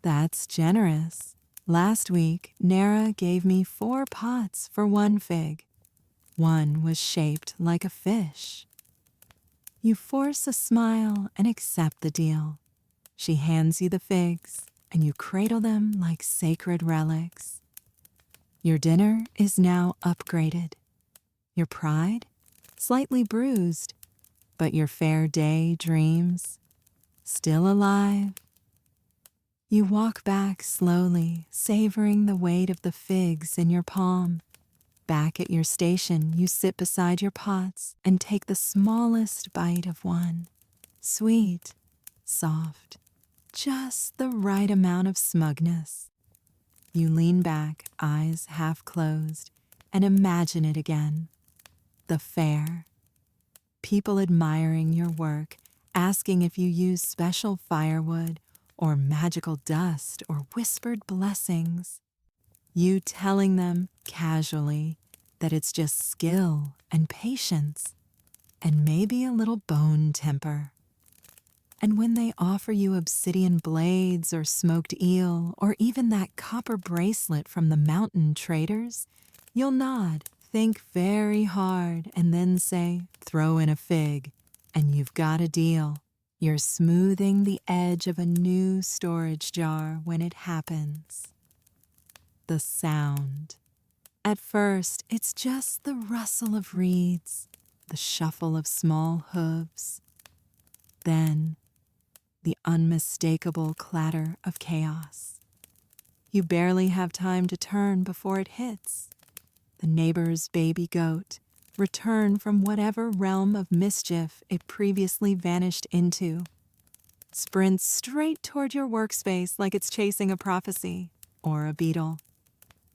That's generous. Last week, Nara gave me 4 pots for 1 fig. One was shaped like a fish. You force a smile and accept the deal. She hands you the figs, and you cradle them like sacred relics. Your dinner is now upgraded. Your pride? Slightly bruised, but your fair day dreams? Still alive. You walk back slowly, savoring the weight of the figs in your palm. Back at your station, you sit beside your pots and take the smallest bite of one. Sweet, soft, just the right amount of smugness. You lean back, eyes half closed, and imagine it again. The fair. People admiring your work, asking if you use special firewood or magical dust or whispered blessings. You telling them casually that it's just skill and patience and maybe a little bone temper. And when they offer you obsidian blades or smoked eel or even that copper bracelet from the mountain traders, you'll nod, think very hard, and then say, throw in a fig, and you've got a deal. You're smoothing the edge of a new storage jar when it happens. The sound. At first, it's just the rustle of reeds, the shuffle of small hooves. Then, the unmistakable clatter of chaos. You barely have time to turn before it hits. The neighbor's baby goat, return from whatever realm of mischief it previously vanished into, sprints straight toward your workspace like it's chasing a prophecy or a beetle.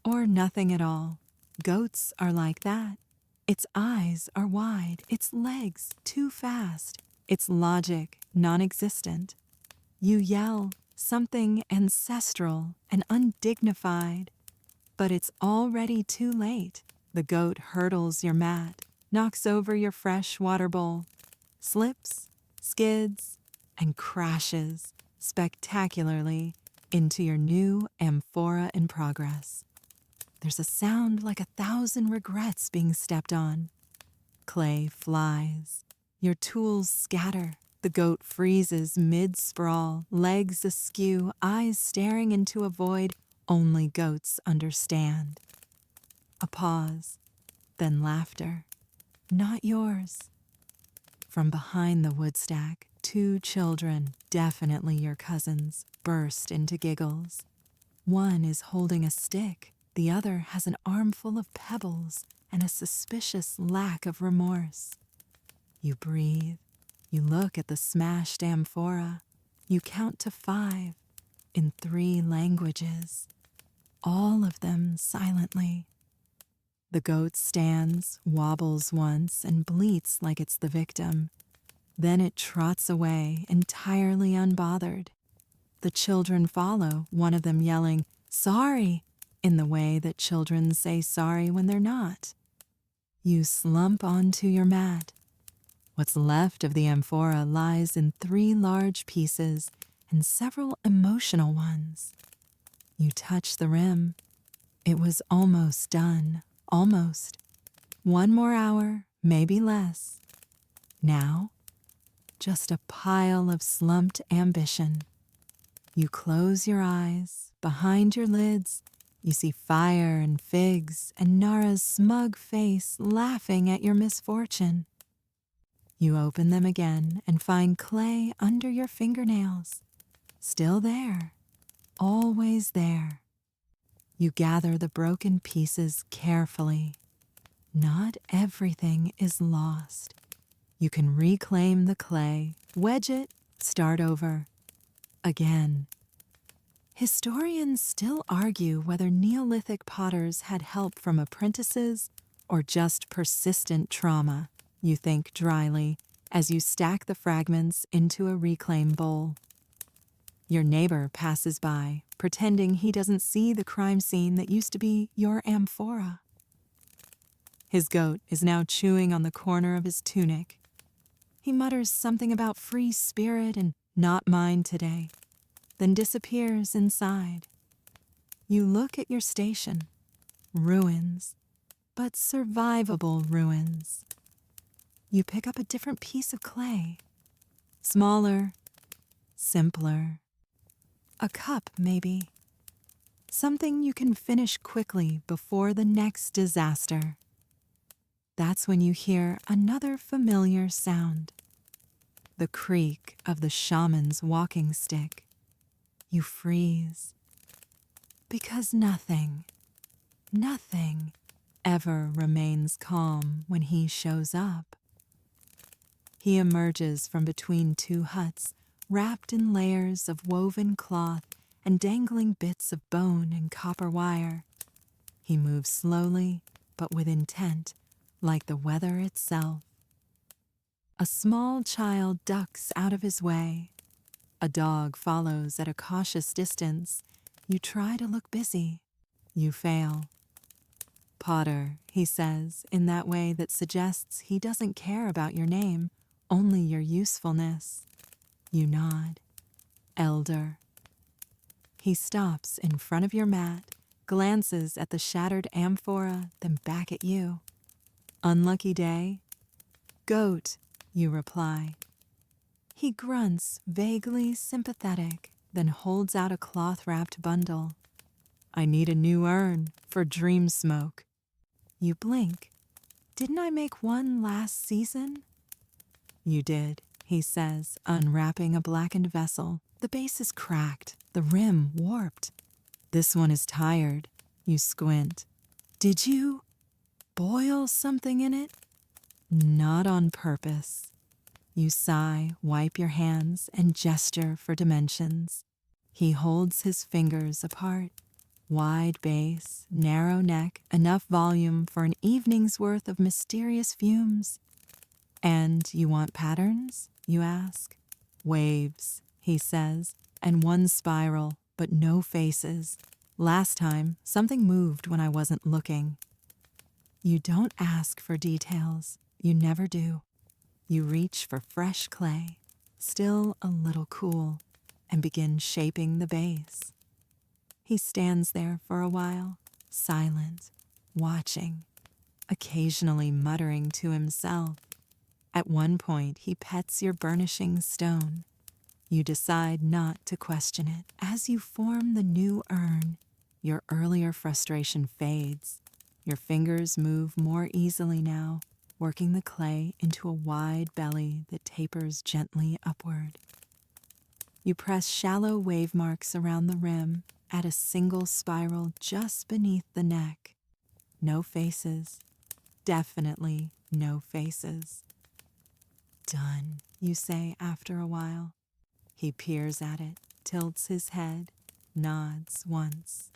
Or nothing at all. Goats are like that. Its eyes are wide, its legs too fast, its logic non-existent. You yell something ancestral and undignified, but it's already too late. The goat hurdles your mat, knocks over your fresh water bowl, slips, skids, and crashes spectacularly into your new amphora in progress. There's a sound like 1,000 regrets being stepped on. Clay flies. Your tools scatter. The goat freezes mid-sprawl, legs askew, eyes staring into a void only goats understand. A pause, then laughter. Not yours. From behind the woodstack, 2 children, definitely your cousins, burst into giggles. One is holding a stick. The other has an armful of pebbles and a suspicious lack of remorse. You breathe. You look at the smashed amphora. You count to 5 in 3 languages, all of them silently. The goat stands, wobbles once, and bleats like it's the victim. Then it trots away, entirely unbothered. The children follow, one of them yelling, "Sorry!" in the way that children say sorry when they're not. You slump onto your mat. What's left of the amphora lies in 3 large pieces and several emotional ones. You touch the rim. It was almost done. Almost. 1 more hour, maybe less. Now, just a pile of slumped ambition. You close your eyes. Behind your lids, you see fire and figs and Nara's smug face laughing at your misfortune. You open them again and find clay under your fingernails. Still there. Always there. You gather the broken pieces carefully. Not everything is lost. You can reclaim the clay, wedge it, start over. Again. Historians still argue whether Neolithic potters had help from apprentices or just persistent trauma, you think dryly, as you stack the fragments into a reclaim bowl. Your neighbor passes by, pretending he doesn't see the crime scene that used to be your amphora. His goat is now chewing on the corner of his tunic. He mutters something about free spirit and not mine today, then disappears inside. You look at your station. Ruins, but survivable ruins. You pick up a different piece of clay. Smaller, simpler. A cup, maybe. Something you can finish quickly before the next disaster. That's when you hear another familiar sound. The creak of the shaman's walking stick. You freeze. Because nothing ever remains calm when he shows up. He emerges from between two huts, wrapped in layers of woven cloth and dangling bits of bone and copper wire. He moves slowly, but with intent, like the weather itself. A small child ducks out of his way. A dog follows at a cautious distance. You try to look busy. You fail. Potter, he says, in that way that suggests he doesn't care about your name, only your usefulness. You nod. Elder. He stops in front of your mat, glances at the shattered amphora, then back at you. Unlucky day? Goat, you reply. He grunts, vaguely sympathetic, then holds out a cloth-wrapped bundle. I need a new urn for dream smoke. You blink. Didn't I make one last season? You did, he says, unwrapping a blackened vessel. The base is cracked, the rim warped. This one is tired. You squint. Did you boil something in it? Not on purpose. You sigh, wipe your hands, and gesture for dimensions. He holds his fingers apart. Wide base, narrow neck, enough volume for an evening's worth of mysterious fumes. And you want patterns, you ask? Waves, he says, and one spiral, but no faces. Last time, something moved when I wasn't looking. You don't ask for details. You never do. You reach for fresh clay, still a little cool, and begin shaping the base. He stands there for a while, silent, watching, occasionally muttering to himself. At one point, he pets your burnishing stone. You decide not to question it. As you form the new urn, your earlier frustration fades. Your fingers move more easily now, working the clay into a wide belly that tapers gently upward. You press shallow wave marks around the rim, at a single spiral just beneath the neck. No faces. Definitely no faces. Done, you say after a while. He peers at it, tilts his head, nods once.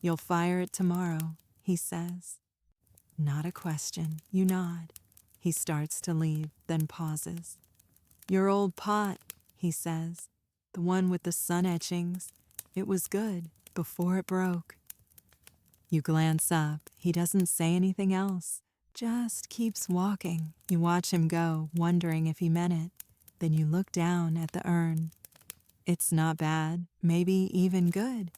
You'll fire it tomorrow, he says. Not a question. You nod. He starts to leave, then pauses. Your old pot, he says. The one with the sun etchings. It was good before it broke. You glance up. He doesn't say anything else. Just keeps walking. You watch him go, wondering if he meant it. Then you look down at the urn. It's not bad, maybe even good.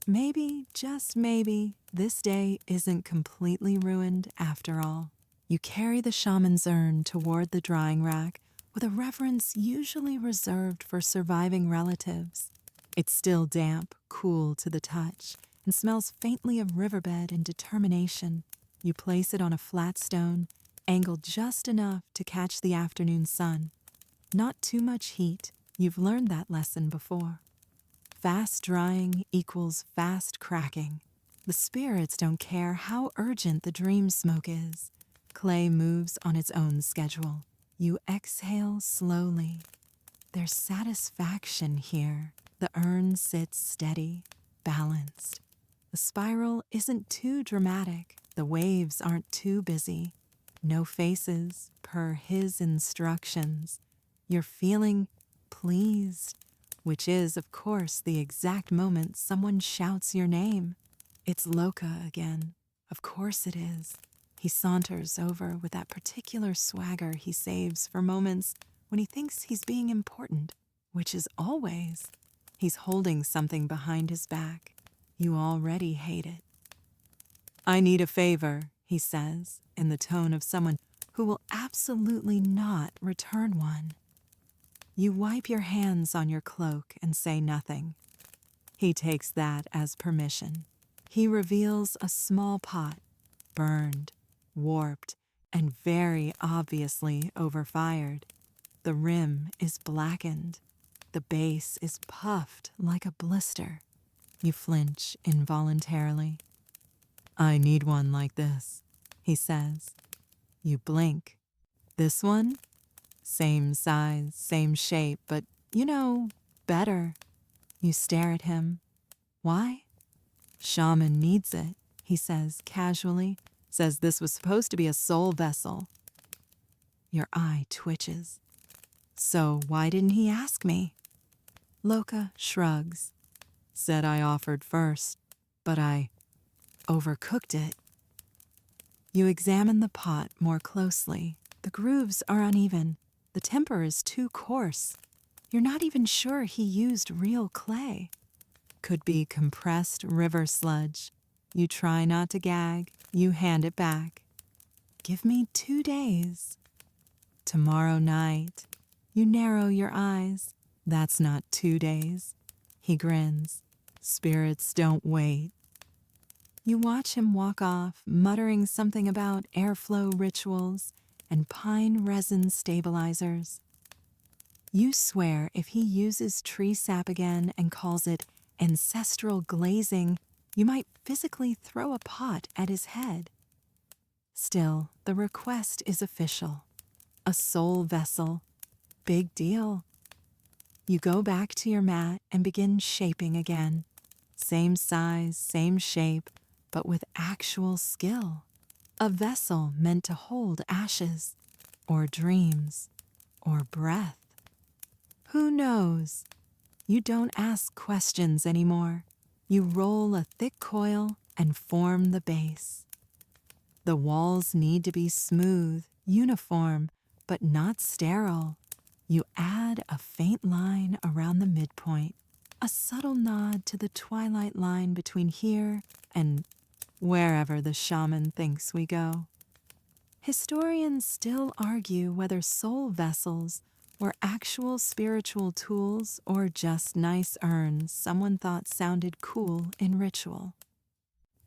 Maybe, just maybe, this day isn't completely ruined after all. You carry the shaman's urn toward the drying rack with a reverence usually reserved for surviving relatives. It's still damp, cool to the touch, and smells faintly of riverbed and determination. You place it on a flat stone, angled just enough to catch the afternoon sun. Not too much heat. You've learned that lesson before. Fast drying equals fast cracking. The spirits don't care how urgent the dream smoke is. Clay moves on its own schedule. You exhale slowly. There's satisfaction here. The urn sits steady, balanced. The spiral isn't too dramatic. The waves aren't too busy. No faces, per his instructions. You're feeling pleased, which is, of course, the exact moment someone shouts your name. It's Loka again. Of course it is. He saunters over with that particular swagger he saves for moments when he thinks he's being important, which is always. He's holding something behind his back. You already hate it. I need a favor, he says, in the tone of someone who will absolutely not return one. You wipe your hands on your cloak and say nothing. He takes that as permission. He reveals a small pot, burned, warped, and very obviously overfired. The rim is blackened. The base is puffed like a blister. You flinch involuntarily. I need one like this, he says. You blink. This one? Same size, same shape, but, better. You stare at him. Why? Shaman needs it, he says casually. Says this was supposed to be a soul vessel. Your eye twitches. So why didn't he ask me? Loka shrugs. Said I offered first, but I overcooked it. You examine the pot more closely. The grooves are uneven. The temper is too coarse. You're not even sure he used real clay. Could be compressed river sludge. You try not to gag. You hand it back. Give me 2 days. Tomorrow night. You narrow your eyes. That's not 2 days. He grins. Spirits don't wait. You watch him walk off, muttering something about airflow rituals and pine resin stabilizers. You swear if he uses tree sap again and calls it ancestral glazing, you might physically throw a pot at his head. Still, the request is official. A soul vessel. Big deal. You go back to your mat and begin shaping again. Same size, same shape, but with actual skill. A vessel meant to hold ashes, or dreams, or breath. Who knows? You don't ask questions anymore. You roll a thick coil and form the base. The walls need to be smooth, uniform, but not sterile. You add a faint line around the midpoint, a subtle nod to the twilight line between here and wherever the shaman thinks we go. Historians still argue whether soul vessels were actual spiritual tools or just nice urns someone thought sounded cool in ritual.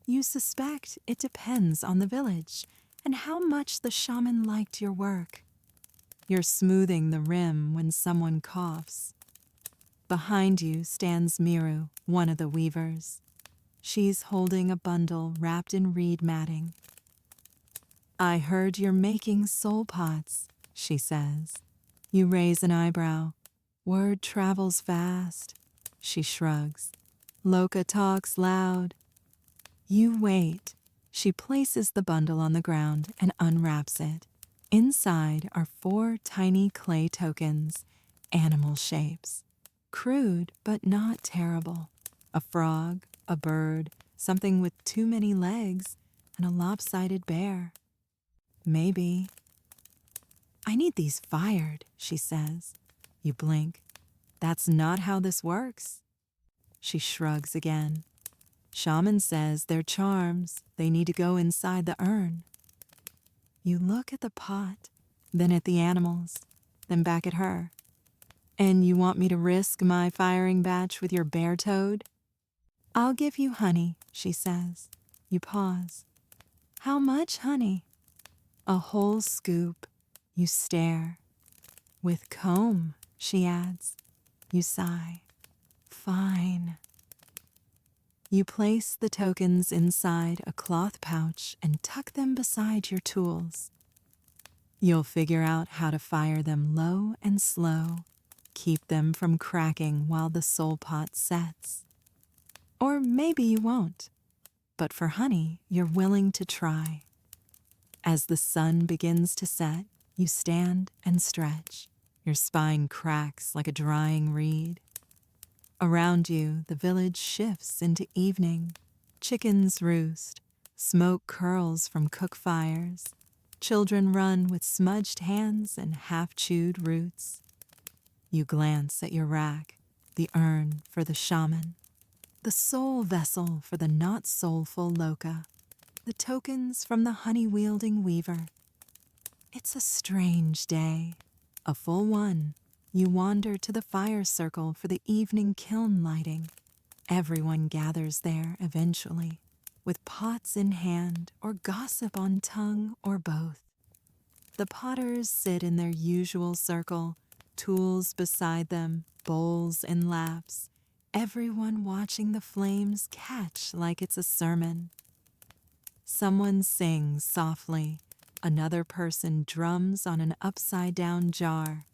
You suspect it depends on the village and how much the shaman liked your work. You're smoothing the rim when someone coughs. Behind you stands Miru, one of the weavers. She's holding a bundle wrapped in reed matting. I heard you're making soul pots, she says. You raise an eyebrow. Word travels fast. She shrugs. Loka talks loud. You wait. She places the bundle on the ground and unwraps it. Inside are 4 tiny clay tokens, animal shapes. Crude, but not terrible. A frog, a bird, something with too many legs, and a lopsided bear. Maybe. I need these fired, she says. You blink. That's not how this works. She shrugs again. Shaman says they're charms. They need to go inside the urn. You look at the pot, then at the animals, then back at her. And you want me to risk my firing batch with your bear toad? I'll give you honey, she says. You pause. How much honey? A whole scoop. You stare. With comb, she adds. You sigh. Fine. You place the tokens inside a cloth pouch and tuck them beside your tools. You'll figure out how to fire them low and slow, keep them from cracking while the soul pot sets. Or maybe you won't, but for honey, you're willing to try. As the sun begins to set, you stand and stretch. Your spine cracks like a drying reed. Around you, the village shifts into evening. Chickens roost, smoke curls from cook fires. Children run with smudged hands and half-chewed roots. You glance at your rack, the urn for the shaman, the soul vessel for the not-soulful Loka, the tokens from the honey-wielding weaver. It's a strange day, a full one. You wander to the fire circle for the evening kiln lighting. Everyone gathers there eventually, with pots in hand or gossip on tongue or both. The potters sit in their usual circle, tools beside them, bowls in laps, everyone watching the flames catch like it's a sermon. Someone sings softly, another person drums on an upside-down jar.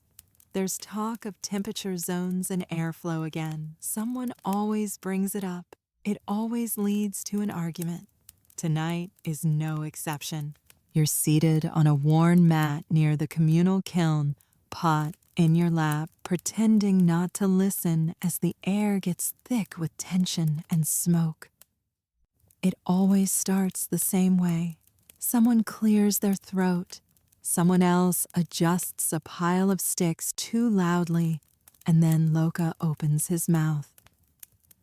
There's talk of temperature zones and airflow again. Someone always brings it up. It always leads to an argument. Tonight is no exception. You're seated on a worn mat near the communal kiln, pot in your lap, pretending not to listen as the air gets thick with tension and smoke. It always starts the same way. Someone clears their throat. Someone else adjusts a pile of sticks too loudly, and then Loka opens his mouth.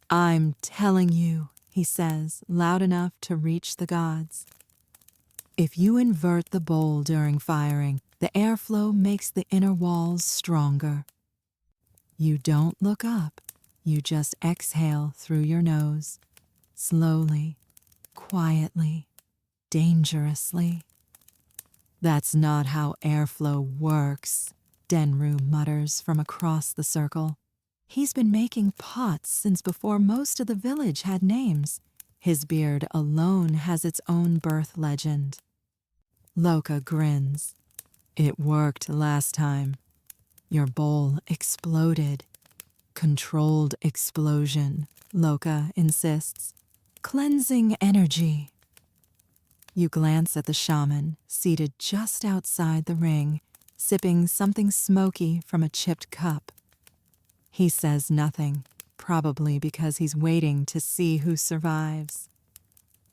"I'm telling you," he says, loud enough to reach the gods. "If you invert the bowl during firing, the airflow makes the inner walls stronger." You don't look up. You just exhale through your nose, slowly, quietly, dangerously. "That's not how airflow works," Denru mutters from across the circle. He's been making pots since before most of the village had names. His beard alone has its own birth legend. Loka grins. "It worked last time. Your bowl exploded." "Controlled explosion," Loka insists. "Cleansing energy." You glance at the shaman, seated just outside the ring, sipping something smoky from a chipped cup. He says nothing, probably because he's waiting to see who survives.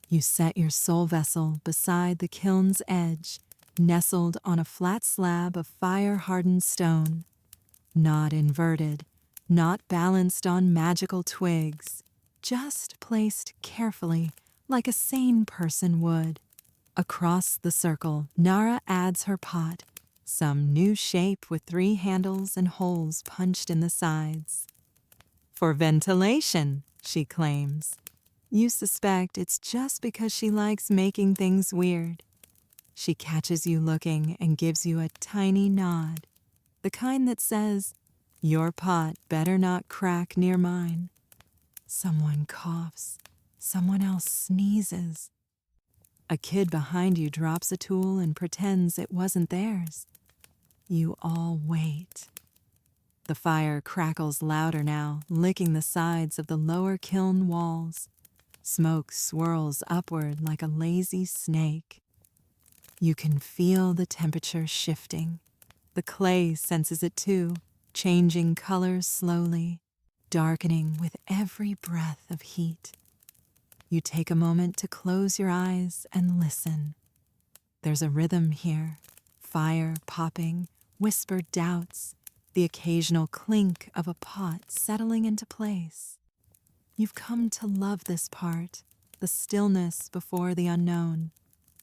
You set your soul vessel beside the kiln's edge, nestled on a flat slab of fire-hardened stone. Not inverted, not balanced on magical twigs, just placed carefully like a sane person would. Across the circle, Nara adds her pot, some new shape with 3 handles and holes punched in the sides. "For ventilation," she claims. You suspect it's just because she likes making things weird. She catches you looking and gives you a tiny nod, the kind that says, "Your pot better not crack near mine." Someone coughs. Someone else sneezes. A kid behind you drops a tool and pretends it wasn't theirs. You all wait. The fire crackles louder now, licking the sides of the lower kiln walls. Smoke swirls upward like a lazy snake. You can feel the temperature shifting. The clay senses it too, changing colors slowly, darkening with every breath of heat. You take a moment to close your eyes and listen. There's a rhythm here, fire popping, whispered doubts, the occasional clink of a pot settling into place. You've come to love this part, the stillness before the unknown,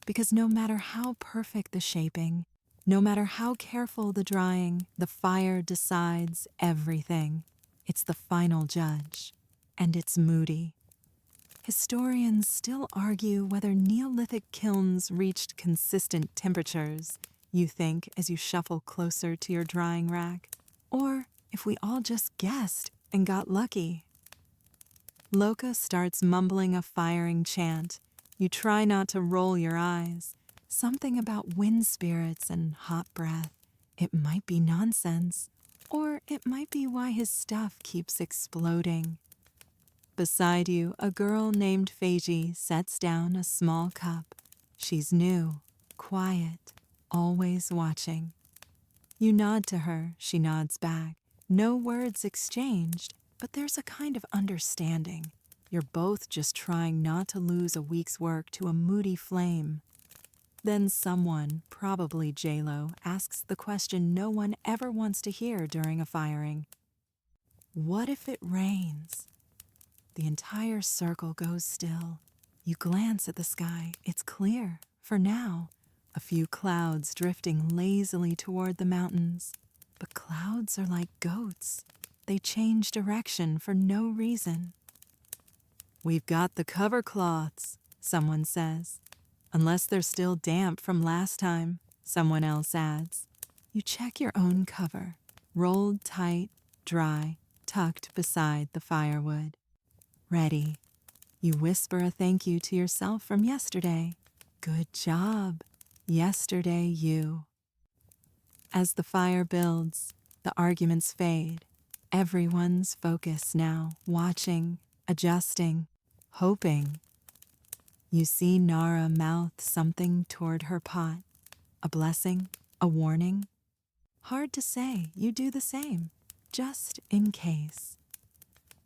because no matter how perfect the shaping, no matter how careful the drying, the fire decides everything. It's the final judge, and it's moody. Historians still argue whether Neolithic kilns reached consistent temperatures, you think as you shuffle closer to your drying rack, or if we all just guessed and got lucky. Loka starts mumbling a firing chant. You try not to roll your eyes. Something about wind spirits and hot breath. It might be nonsense, or it might be why his stuff keeps exploding. Beside you, a girl named Feiji sets down a small cup. She's new, quiet, always watching. You nod to her, she nods back. No words exchanged, but there's a kind of understanding. You're both just trying not to lose a week's work to a moody flame. Then someone, probably J-Lo, asks the question no one ever wants to hear during a firing. What if it rains? The entire circle goes still. You glance at the sky. It's clear, for now. A few clouds drifting lazily toward the mountains. But clouds are like goats. They change direction for no reason. We've got the cover cloths, someone says. Unless they're still damp from last time, someone else adds. You check your own cover, rolled tight, dry, tucked beside the firewood. Ready. You whisper a thank you to yourself from yesterday. Good job, yesterday you. As the fire builds, the arguments fade. Everyone's focused now, watching, adjusting, hoping. You see Nara mouth something toward her pot. A blessing, a warning. Hard to say, you do the same, just in case.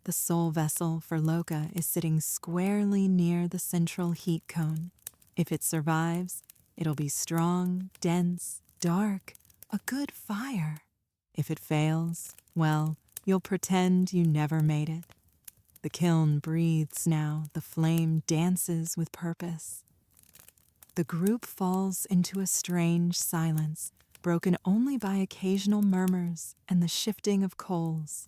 The soul vessel for Loka is sitting squarely near the central heat cone. If it survives, it'll be strong, dense, dark, a good fire. If it fails, well, you'll pretend you never made it. The kiln breathes now, the flame dances with purpose. The group falls into a strange silence, broken only by occasional murmurs and the shifting of coals.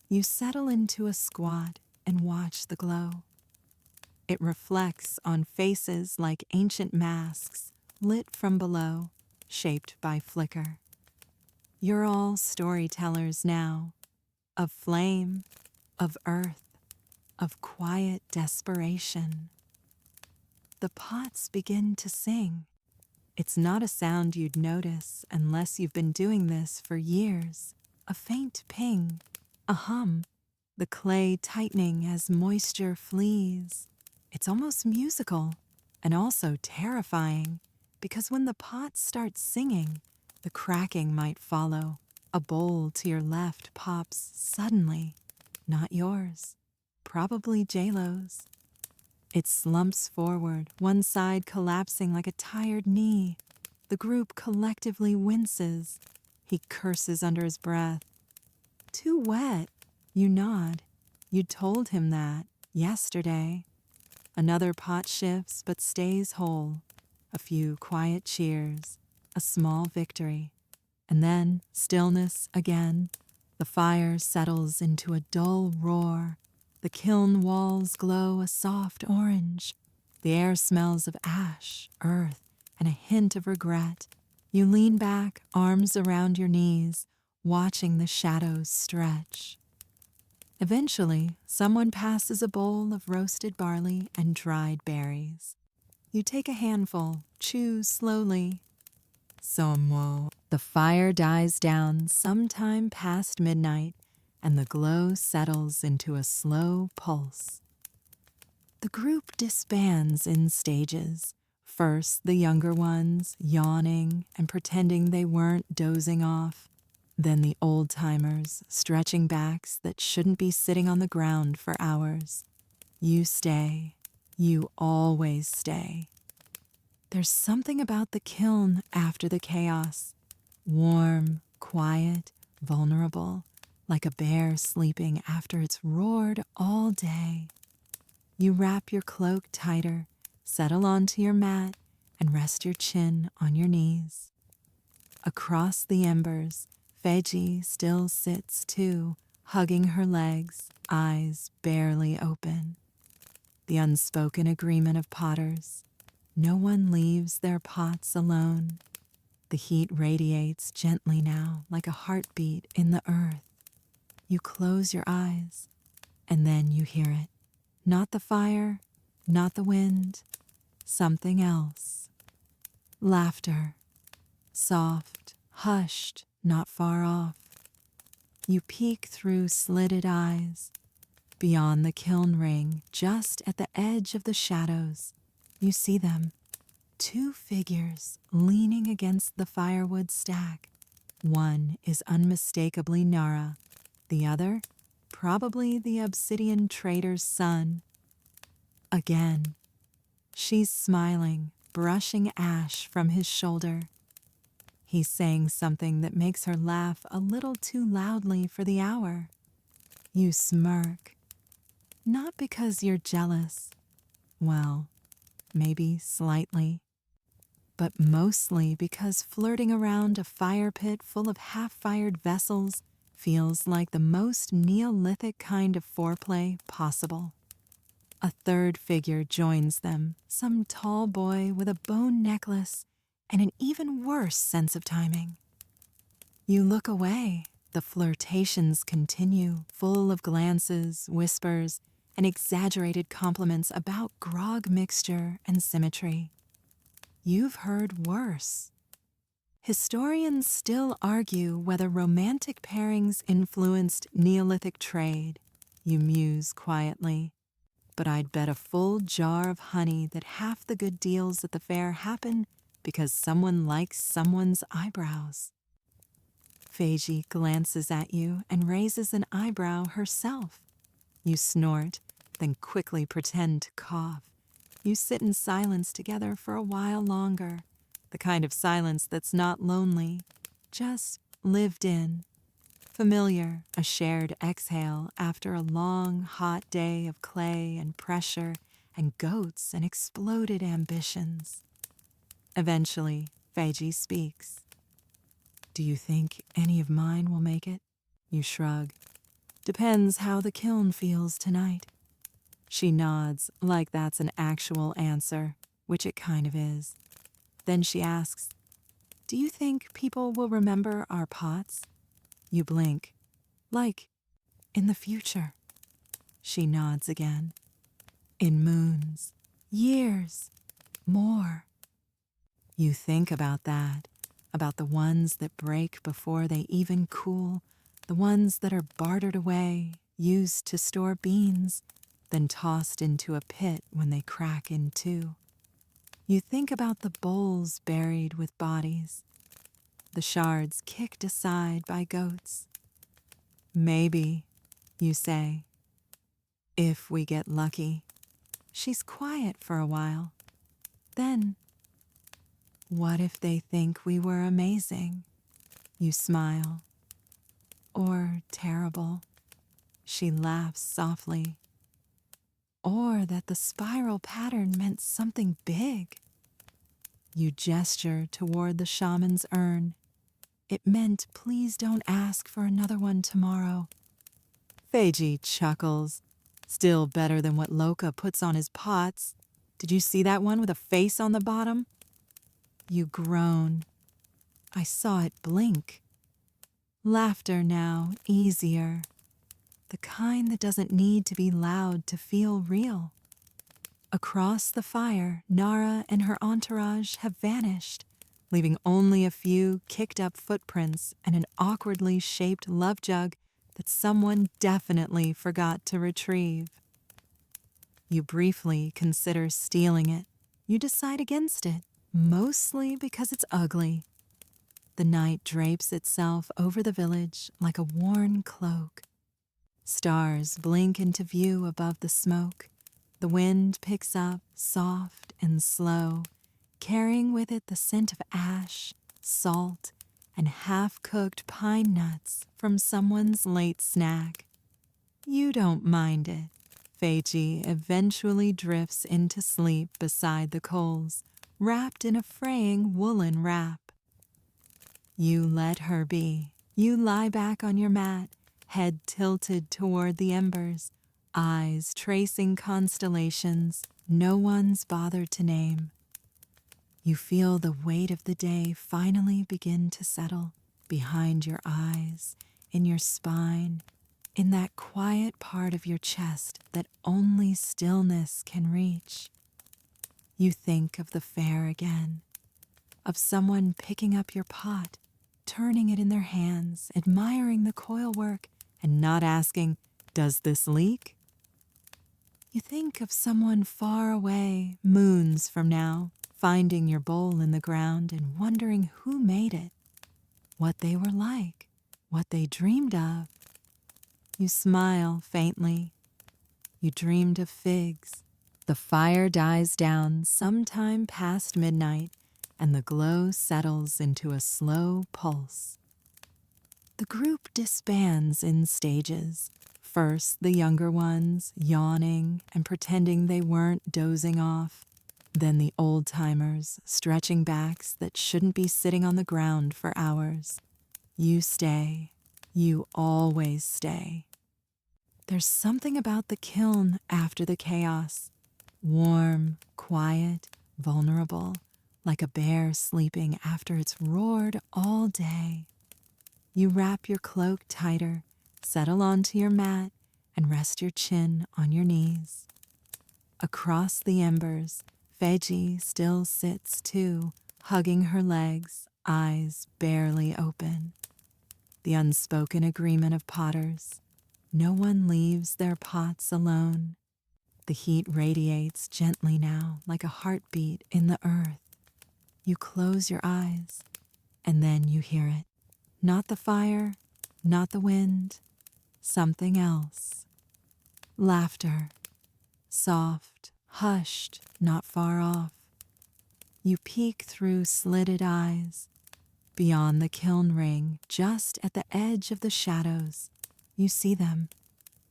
You settle into a squat and watch the glow. It reflects on faces like ancient masks, lit from below, shaped by flicker. You're all storytellers now, of flame, of earth, of quiet desperation. The pots begin to sing. It's not a sound you'd notice unless you've been doing this for years. A faint ping, a hum, the clay tightening as moisture flees. It's almost musical and also terrifying, because when the pots start singing, the cracking might follow. A bowl to your left pops suddenly, not yours, probably J-Lo's. It slumps forward, one side collapsing like a tired knee. The group collectively winces. He curses under his breath. Too wet. You nod. You told him that yesterday. Another pot shifts but stays whole. A few quiet cheers. A small victory. And then stillness again. The fire settles into a dull roar. The kiln walls glow a soft orange. The air smells of ash, earth, and a hint of regret. You lean back, arms around your knees, watching the shadows stretch. Eventually, someone passes a bowl of roasted barley and dried berries. You take a handful, chew slowly. Somwo. The fire dies down sometime past midnight, and the glow settles into a slow pulse. The group disbands in stages. First, the younger ones, yawning and pretending they weren't dozing off. Then the old-timers, stretching backs that shouldn't be sitting on the ground for hours. You stay. You always stay. There's something about the kiln after the chaos. Warm, quiet, vulnerable. Like a bear sleeping after it's roared all day. You wrap your cloak tighter, settle onto your mat, and rest your chin on your knees. Across the embers, Feji still sits too, hugging her legs, eyes barely open. The unspoken agreement of potters. No one leaves their pots alone. The heat radiates gently now, like a heartbeat in the earth. You close your eyes, and then you hear it. Not the fire, not the wind, something else. Laughter, soft, hushed, not far off. You peek through slitted eyes. Beyond the kiln ring, just at the edge of the shadows, you see them. Two figures leaning against the firewood stack. One is unmistakably Nara. The other, probably the obsidian trader's son. Again, she's smiling, brushing ash from his shoulder. He's saying something that makes her laugh a little too loudly for the hour. You smirk. Not because you're jealous. Well, maybe slightly. But mostly because flirting around a fire pit full of half-fired vessels feels like the most Neolithic kind of foreplay possible. A third figure joins them, some tall boy with a bone necklace and an even worse sense of timing. You look away. The flirtations continue, full of glances, whispers, and exaggerated compliments about grog mixture and symmetry. You've heard worse. Historians still argue whether romantic pairings influenced Neolithic trade. You muse quietly. But I'd bet a full jar of honey that half the good deals at the fair happen because someone likes someone's eyebrows. Feiji glances at you and raises an eyebrow herself. You snort, then quickly pretend to cough. You sit in silence together for a while longer, the kind of silence that's not lonely, just lived in. Familiar, a shared exhale after a long, hot day of clay and pressure and goats and exploded ambitions. Eventually, Feiji speaks. Do you think any of mine will make it? You shrug. Depends how the kiln feels tonight. She nods like that's an actual answer, which it kind of is. Then she asks, do you think people will remember our pots? You blink. Like, in the future. She nods again. In moons. Years. More. You think about that. About the ones that break before they even cool. The ones that are bartered away, used to store beans, then tossed into a pit when they crack in two. You think about the bowls buried with bodies. The shards kicked aside by goats. Maybe, you say. If we get lucky. She's quiet for a while. Then, what if they think we were amazing? You smile. Or terrible. She laughs softly. Or that the spiral pattern meant something big. You gesture toward the shaman's urn. It meant please don't ask for another one tomorrow. Feiji chuckles. Still better than what Loka puts on his pots. Did you see that one with a face on the bottom? You groan. I saw it blink. Laughter now, easier. The kind that doesn't need to be loud to feel real. Across the fire, Nara and her entourage have vanished, leaving only a few kicked-up footprints and an awkwardly shaped love jug that someone definitely forgot to retrieve. You briefly consider stealing it. You decide against it, mostly because it's ugly. The night drapes itself over the village like a worn cloak. Stars blink into view above the smoke. The wind picks up, soft and slow, carrying with it the scent of ash, salt, and half-cooked pine nuts from someone's late snack. You don't mind it. Feiji eventually drifts into sleep beside the coals, wrapped in a fraying woolen wrap. You let her be. You lie back on your mat, head tilted toward the embers, eyes tracing constellations no one's bothered to name. You feel the weight of the day finally begin to settle behind your eyes, in your spine, in that quiet part of your chest that only stillness can reach. You think of the fair again, of someone picking up your pot, turning it in their hands, admiring the coil work, and not asking, does this leak? You think of someone far away, moons from now, finding your bowl in the ground and wondering who made it, what they were like, what they dreamed of. You smile faintly. You dreamed of figs. The fire dies down sometime past midnight, and the glow settles into a slow pulse. The group disbands in stages. First, the younger ones, yawning and pretending they weren't dozing off. Then the old-timers, stretching backs that shouldn't be sitting on the ground for hours. You stay. You always stay. There's something about the kiln after the chaos. Warm, quiet, vulnerable, like a bear sleeping after it's roared all day. You wrap your cloak tighter, settle onto your mat, and rest your chin on your knees. Across the embers, Feji still sits too, hugging her legs, eyes barely open. The unspoken agreement of potters. No one leaves their pots alone. The heat radiates gently now, like a heartbeat in the earth. You close your eyes, and then you hear it. Not the fire, not the wind, something else. Laughter, soft, hushed, not far off. You peek through slitted eyes. Beyond the kiln ring, just at the edge of the shadows, you see them.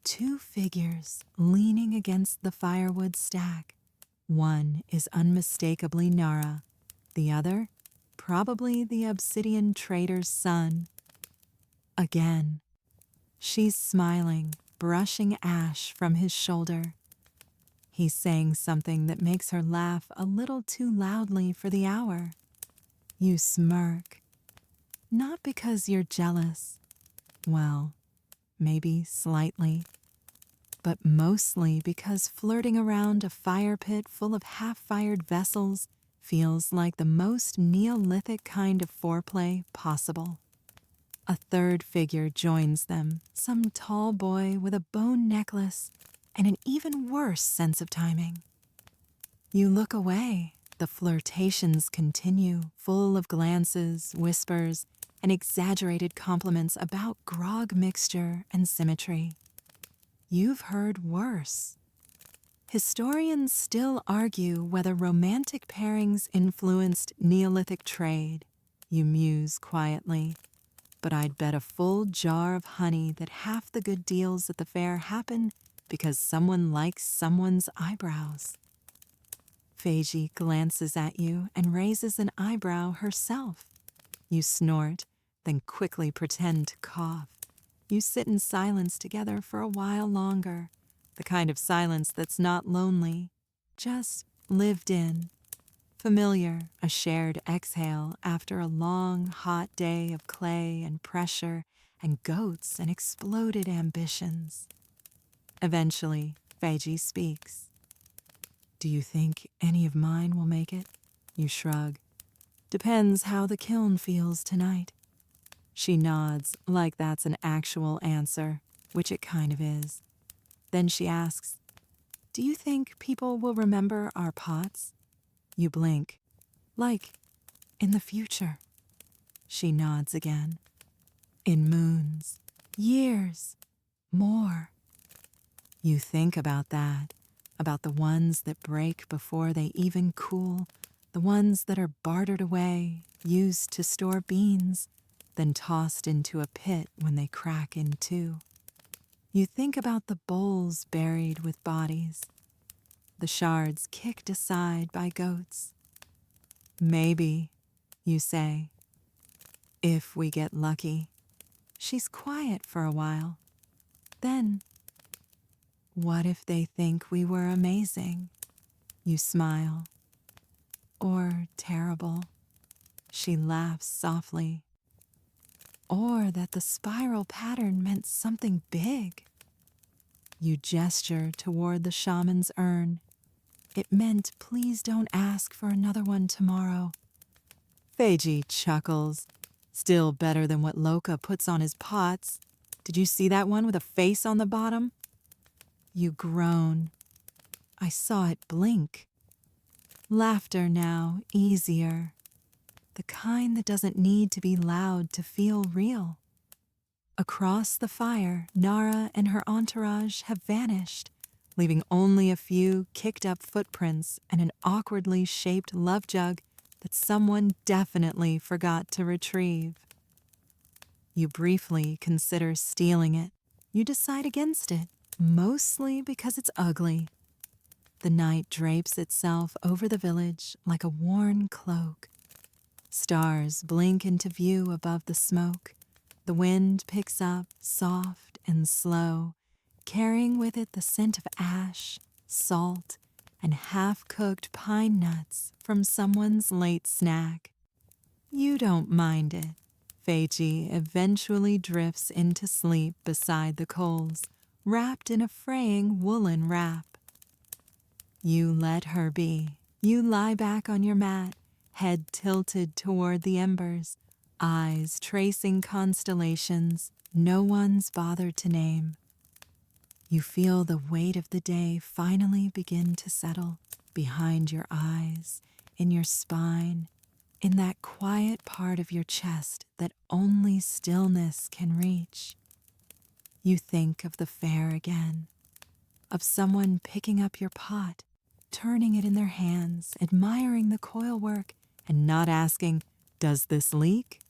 2 figures leaning against the firewood stack. One is unmistakably Nara, the other, probably the obsidian trader's son. Again, she's smiling, brushing ash from his shoulder. He's saying something that makes her laugh a little too loudly for the hour. You smirk. Not because you're jealous. Well, maybe slightly. But mostly because flirting around a fire pit full of half-fired vessels feels like the most Neolithic kind of foreplay possible. A third figure joins them, some tall boy with a bone necklace and an even worse sense of timing. You look away. The flirtations continue, full of glances, whispers, and exaggerated compliments about grog mixture and symmetry. You've heard worse. Historians still argue whether romantic pairings influenced Neolithic trade. You muse quietly. But I'd bet a full jar of honey that half the good deals at the fair happen because someone likes someone's eyebrows. Feiji glances at you and raises an eyebrow herself. You snort, then quickly pretend to cough. You sit in silence together for a while longer, the kind of silence that's not lonely, just lived in. Familiar, a shared exhale after a long, hot day of clay and pressure and goats and exploded ambitions. Eventually, Feiji speaks. Do you think any of mine will make it? You shrug. Depends how the kiln feels tonight. She nods like that's an actual answer, which it kind of is. Then she asks, do you think people will remember our pots? You blink. Like, in the future. She nods again. In moons. Years. More. You think about that. About the ones that break before they even cool. The ones that are bartered away, used to store beans, then tossed into a pit when they crack in two. You think about the bowls buried with bodies. The shards kicked aside by goats. Maybe, you say. If we get lucky. She's quiet for a while. Then, what if they think we were amazing? You smile. Or terrible. She laughs softly. Or that the spiral pattern meant something big. You gesture toward the shaman's urn. It meant please don't ask for another one tomorrow. Feiji chuckles. Still better than what Loka puts on his pots. Did you see that one with a face on the bottom? You groan. I saw it blink. Laughter now, easier. The kind that doesn't need to be loud to feel real. Across the fire, Nara and her entourage have vanished, leaving only a few kicked-up footprints and an awkwardly shaped love jug that someone definitely forgot to retrieve. You briefly consider stealing it. You decide against it, mostly because it's ugly. The night drapes itself over the village like a worn cloak. Stars blink into view above the smoke. The wind picks up, soft and slow, carrying with it the scent of ash, salt, and half-cooked pine nuts from someone's late snack. You don't mind it. Feichi eventually drifts into sleep beside the coals, wrapped in a fraying woolen wrap. You let her be. You lie back on your mat, head tilted toward the embers, eyes tracing constellations no one's bothered to name. You feel the weight of the day finally begin to settle behind your eyes, in your spine, in that quiet part of your chest that only stillness can reach. You think of the fair again, of someone picking up your pot, turning it in their hands, admiring the coil work, and not asking, "Does this leak?"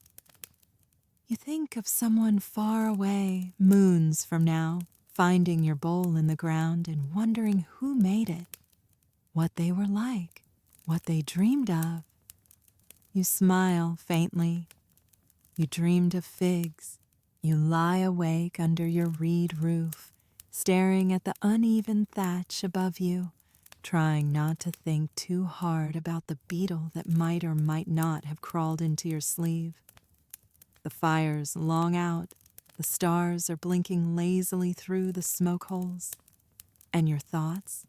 You think of someone far away, moons from now, finding your bowl in the ground and wondering who made it, what they were like, what they dreamed of. You smile faintly. You dreamed of figs. You lie awake under your reed roof, staring at the uneven thatch above you, trying not to think too hard about the beetle that might or might not have crawled into your sleeve. The fire's long out. The stars are blinking lazily through the smoke holes. And your thoughts?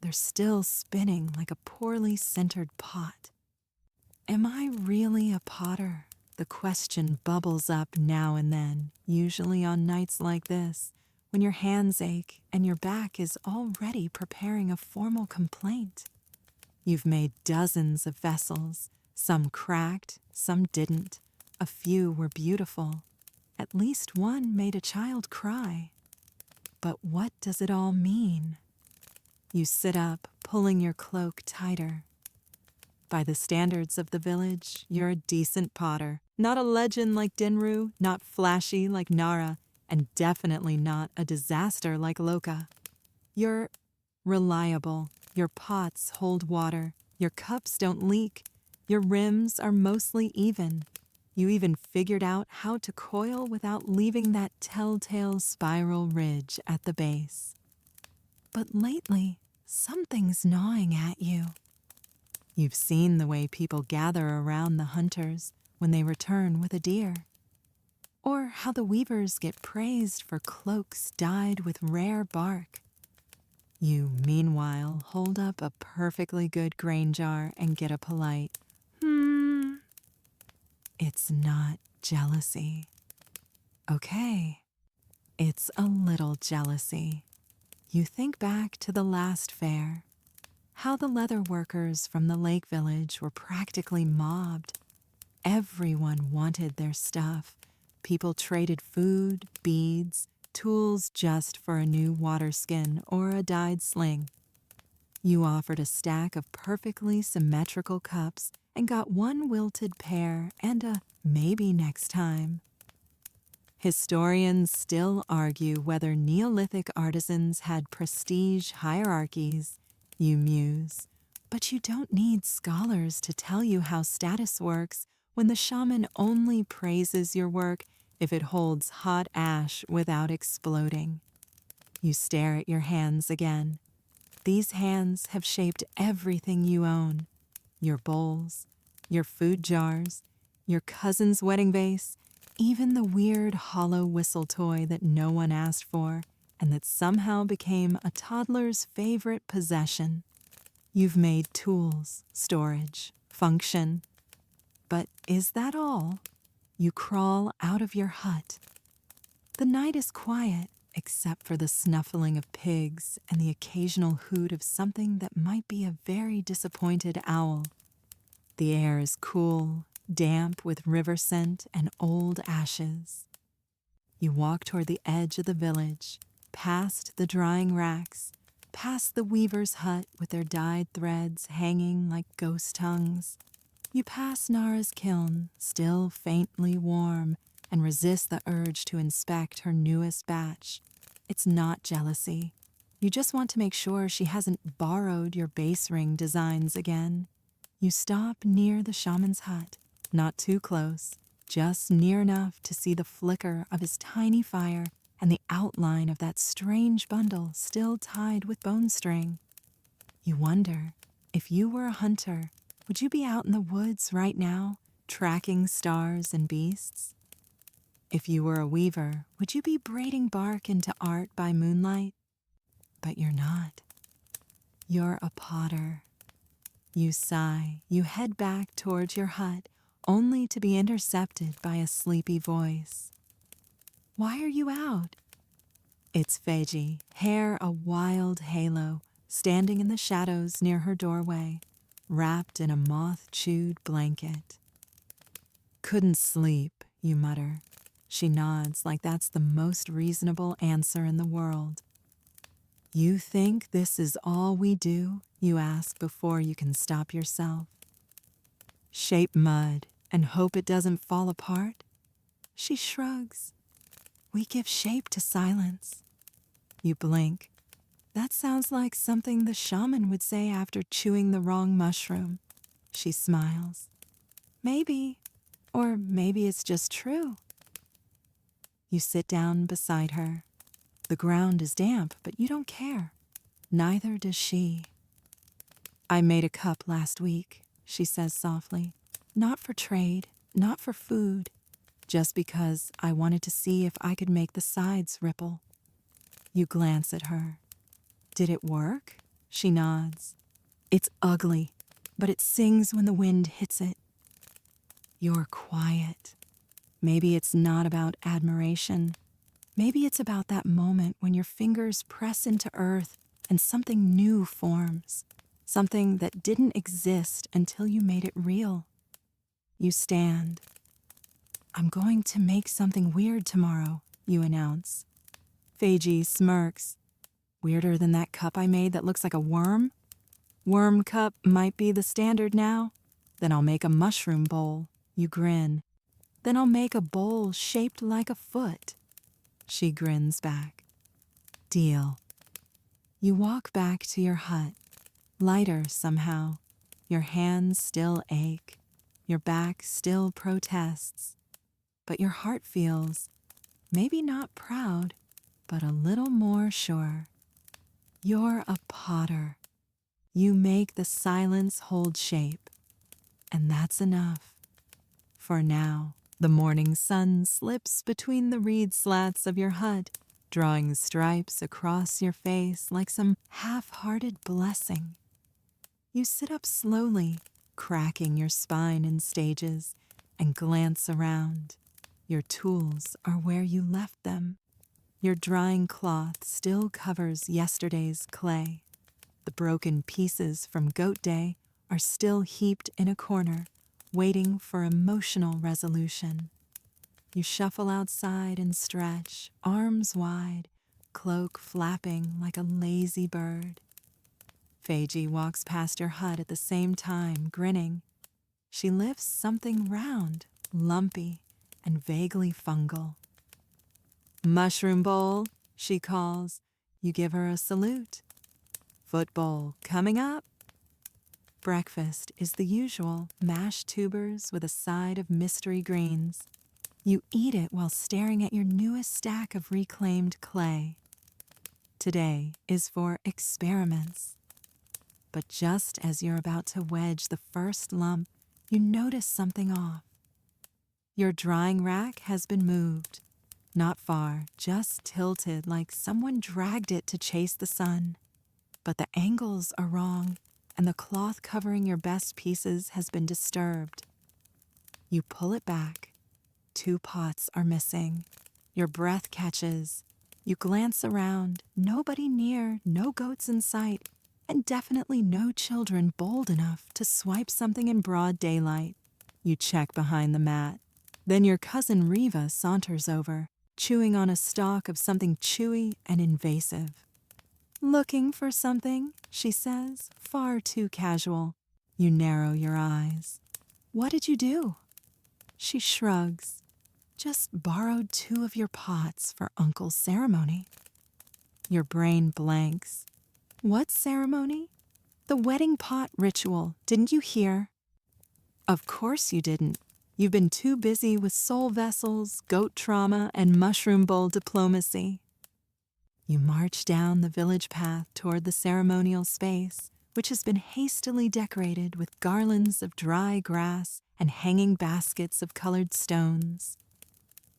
They're still spinning like a poorly centered pot. Am I really a potter? The question bubbles up now and then, usually on nights like this, when your hands ache and your back is already preparing a formal complaint. You've made dozens of vessels, some cracked, some didn't. A few were beautiful. At least one made a child cry. But what does it all mean? You sit up, pulling your cloak tighter. By the standards of the village, you're a decent potter. Not a legend like Dinru, not flashy like Nara, and definitely not a disaster like Loka. You're reliable. Your pots hold water. Your cups don't leak. Your rims are mostly even. You even figured out how to coil without leaving that telltale spiral ridge at the base. But lately, something's gnawing at you. You've seen the way people gather around the hunters when they return with a deer. Or how the weavers get praised for cloaks dyed with rare bark. You, meanwhile, hold up a perfectly good grain jar and get a polite, It's not jealousy. Okay, it's a little jealousy. You think back to the last fair, how the leather workers from the lake village were practically mobbed. Everyone wanted their stuff. People traded food, beads, tools just for a new water skin or a dyed sling. You offered a stack of perfectly symmetrical cups and got one wilted pear and a maybe next time. Historians still argue whether Neolithic artisans had prestige hierarchies, you muse. But you don't need scholars to tell you how status works when the shaman only praises your work if it holds hot ash without exploding. You stare at your hands again. These hands have shaped everything you own. Your bowls, your food jars, your cousin's wedding vase, even the weird hollow whistle toy that no one asked for and that somehow became a toddler's favorite possession. You've made tools, storage, function. But is that all? You crawl out of your hut. The night is quiet, except for the snuffling of pigs and the occasional hoot of something that might be a very disappointed owl. The air is cool, damp with river scent and old ashes. You walk toward the edge of the village, past the drying racks, past the weaver's hut with their dyed threads hanging like ghost tongues. You pass Nara's kiln, still faintly warm, and resist the urge to inspect her newest batch. It's not jealousy. You just want to make sure she hasn't borrowed your base ring designs again. You stop near the shaman's hut, not too close, just near enough to see the flicker of his tiny fire and the outline of that strange bundle still tied with bone string. You wonder, if you were a hunter, would you be out in the woods right now, tracking stars and beasts? If you were a weaver, would you be braiding bark into art by moonlight? But you're not. You're a potter. You sigh, you head back towards your hut, only to be intercepted by a sleepy voice. Why are you out? It's Feiji, hair a wild halo, standing in the shadows near her doorway, wrapped in a moth-chewed blanket. Couldn't sleep, you mutter. She nods like that's the most reasonable answer in the world. You think this is all we do? You ask before you can stop yourself. Shape mud and hope it doesn't fall apart? She shrugs. We give shape to silence. You blink. That sounds like something the shaman would say after chewing the wrong mushroom. She smiles. Maybe, or maybe it's just true. You sit down beside her. The ground is damp, but you don't care. Neither does she. I made a cup last week, she says softly. Not for trade, not for food, just because I wanted to see if I could make the sides ripple. You glance at her. Did it work? She nods. It's ugly, but it sings when the wind hits it. You're quiet. Maybe it's not about admiration. Maybe it's about that moment when your fingers press into earth and something new forms, something that didn't exist until you made it real. You stand. I'm going to make something weird tomorrow, you announce. Feiji smirks. Weirder than that cup I made that looks like a worm? Worm cup might be the standard now. Then I'll make a mushroom bowl. You grin. Then I'll make a bowl shaped like a foot. She grins back. Deal. You walk back to your hut, lighter somehow. Your hands still ache. Your back still protests. But your heart feels, maybe not proud, but a little more sure. You're a potter. You make the silence hold shape. And that's enough. For now. The morning sun slips between the reed slats of your hut, drawing stripes across your face like some half-hearted blessing. You sit up slowly, cracking your spine in stages, and glance around. Your tools are where you left them. Your drying cloth still covers yesterday's clay. The broken pieces from Goat Day are still heaped in a corner, waiting for emotional resolution. You shuffle outside and stretch, arms wide, cloak flapping like a lazy bird. Feiji walks past your hut at the same time, grinning. She lifts something round, lumpy, and vaguely fungal. Mushroom bowl, she calls. You give her a salute. Foot bowl coming up. Breakfast is the usual, mashed tubers with a side of mystery greens. You eat it while staring at your newest stack of reclaimed clay. Today is for experiments. But just as you're about to wedge the first lump, you notice something off. Your drying rack has been moved. Not far, just tilted like someone dragged it to chase the sun. But the angles are wrong, and the cloth covering your best pieces has been disturbed. You pull it back. 2 pots are missing. Your breath catches. You glance around. Nobody near, no goats in sight, and definitely no children bold enough to swipe something in broad daylight. You check behind the mat. Then your cousin Riva saunters over, chewing on a stalk of something chewy and invasive. "Looking for something?" she says, far too casual. You narrow your eyes. "What did you do?" She shrugs. "Just borrowed 2 of your pots for Uncle's ceremony." Your brain blanks. "What ceremony?" "The wedding pot ritual. Didn't you hear?" Of course you didn't. You've been too busy with soul vessels, goat trauma, and mushroom bowl diplomacy. You march down the village path toward the ceremonial space, which has been hastily decorated with garlands of dry grass and hanging baskets of colored stones.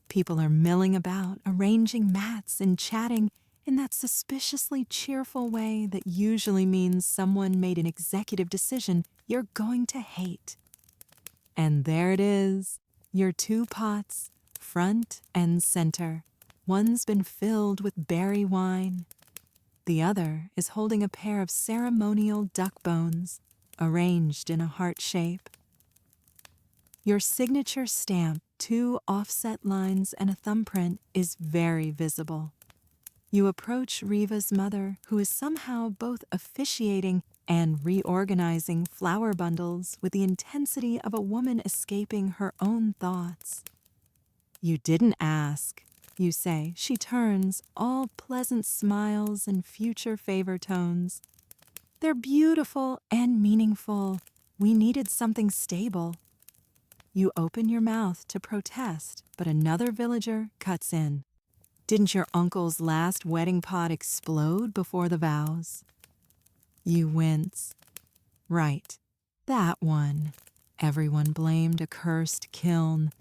People are milling about, arranging mats and chatting in that suspiciously cheerful way that usually means someone made an executive decision you're going to hate. And there it is, your 2 pots, front and center. One's been filled with berry wine. The other is holding a pair of ceremonial duck bones, arranged in a heart shape. Your signature stamp, 2 offset lines and a thumbprint, is very visible. You approach Riva's mother, who is somehow both officiating and reorganizing flower bundles with the intensity of a woman escaping her own thoughts. "You didn't ask," you say. She turns, all pleasant smiles and future favor tones. "They're beautiful and meaningful. We needed something stable." You open your mouth to protest, but another villager cuts in. "Didn't your uncle's last wedding pot explode before the vows?" You wince. "Right, that one. Everyone blamed a cursed kiln.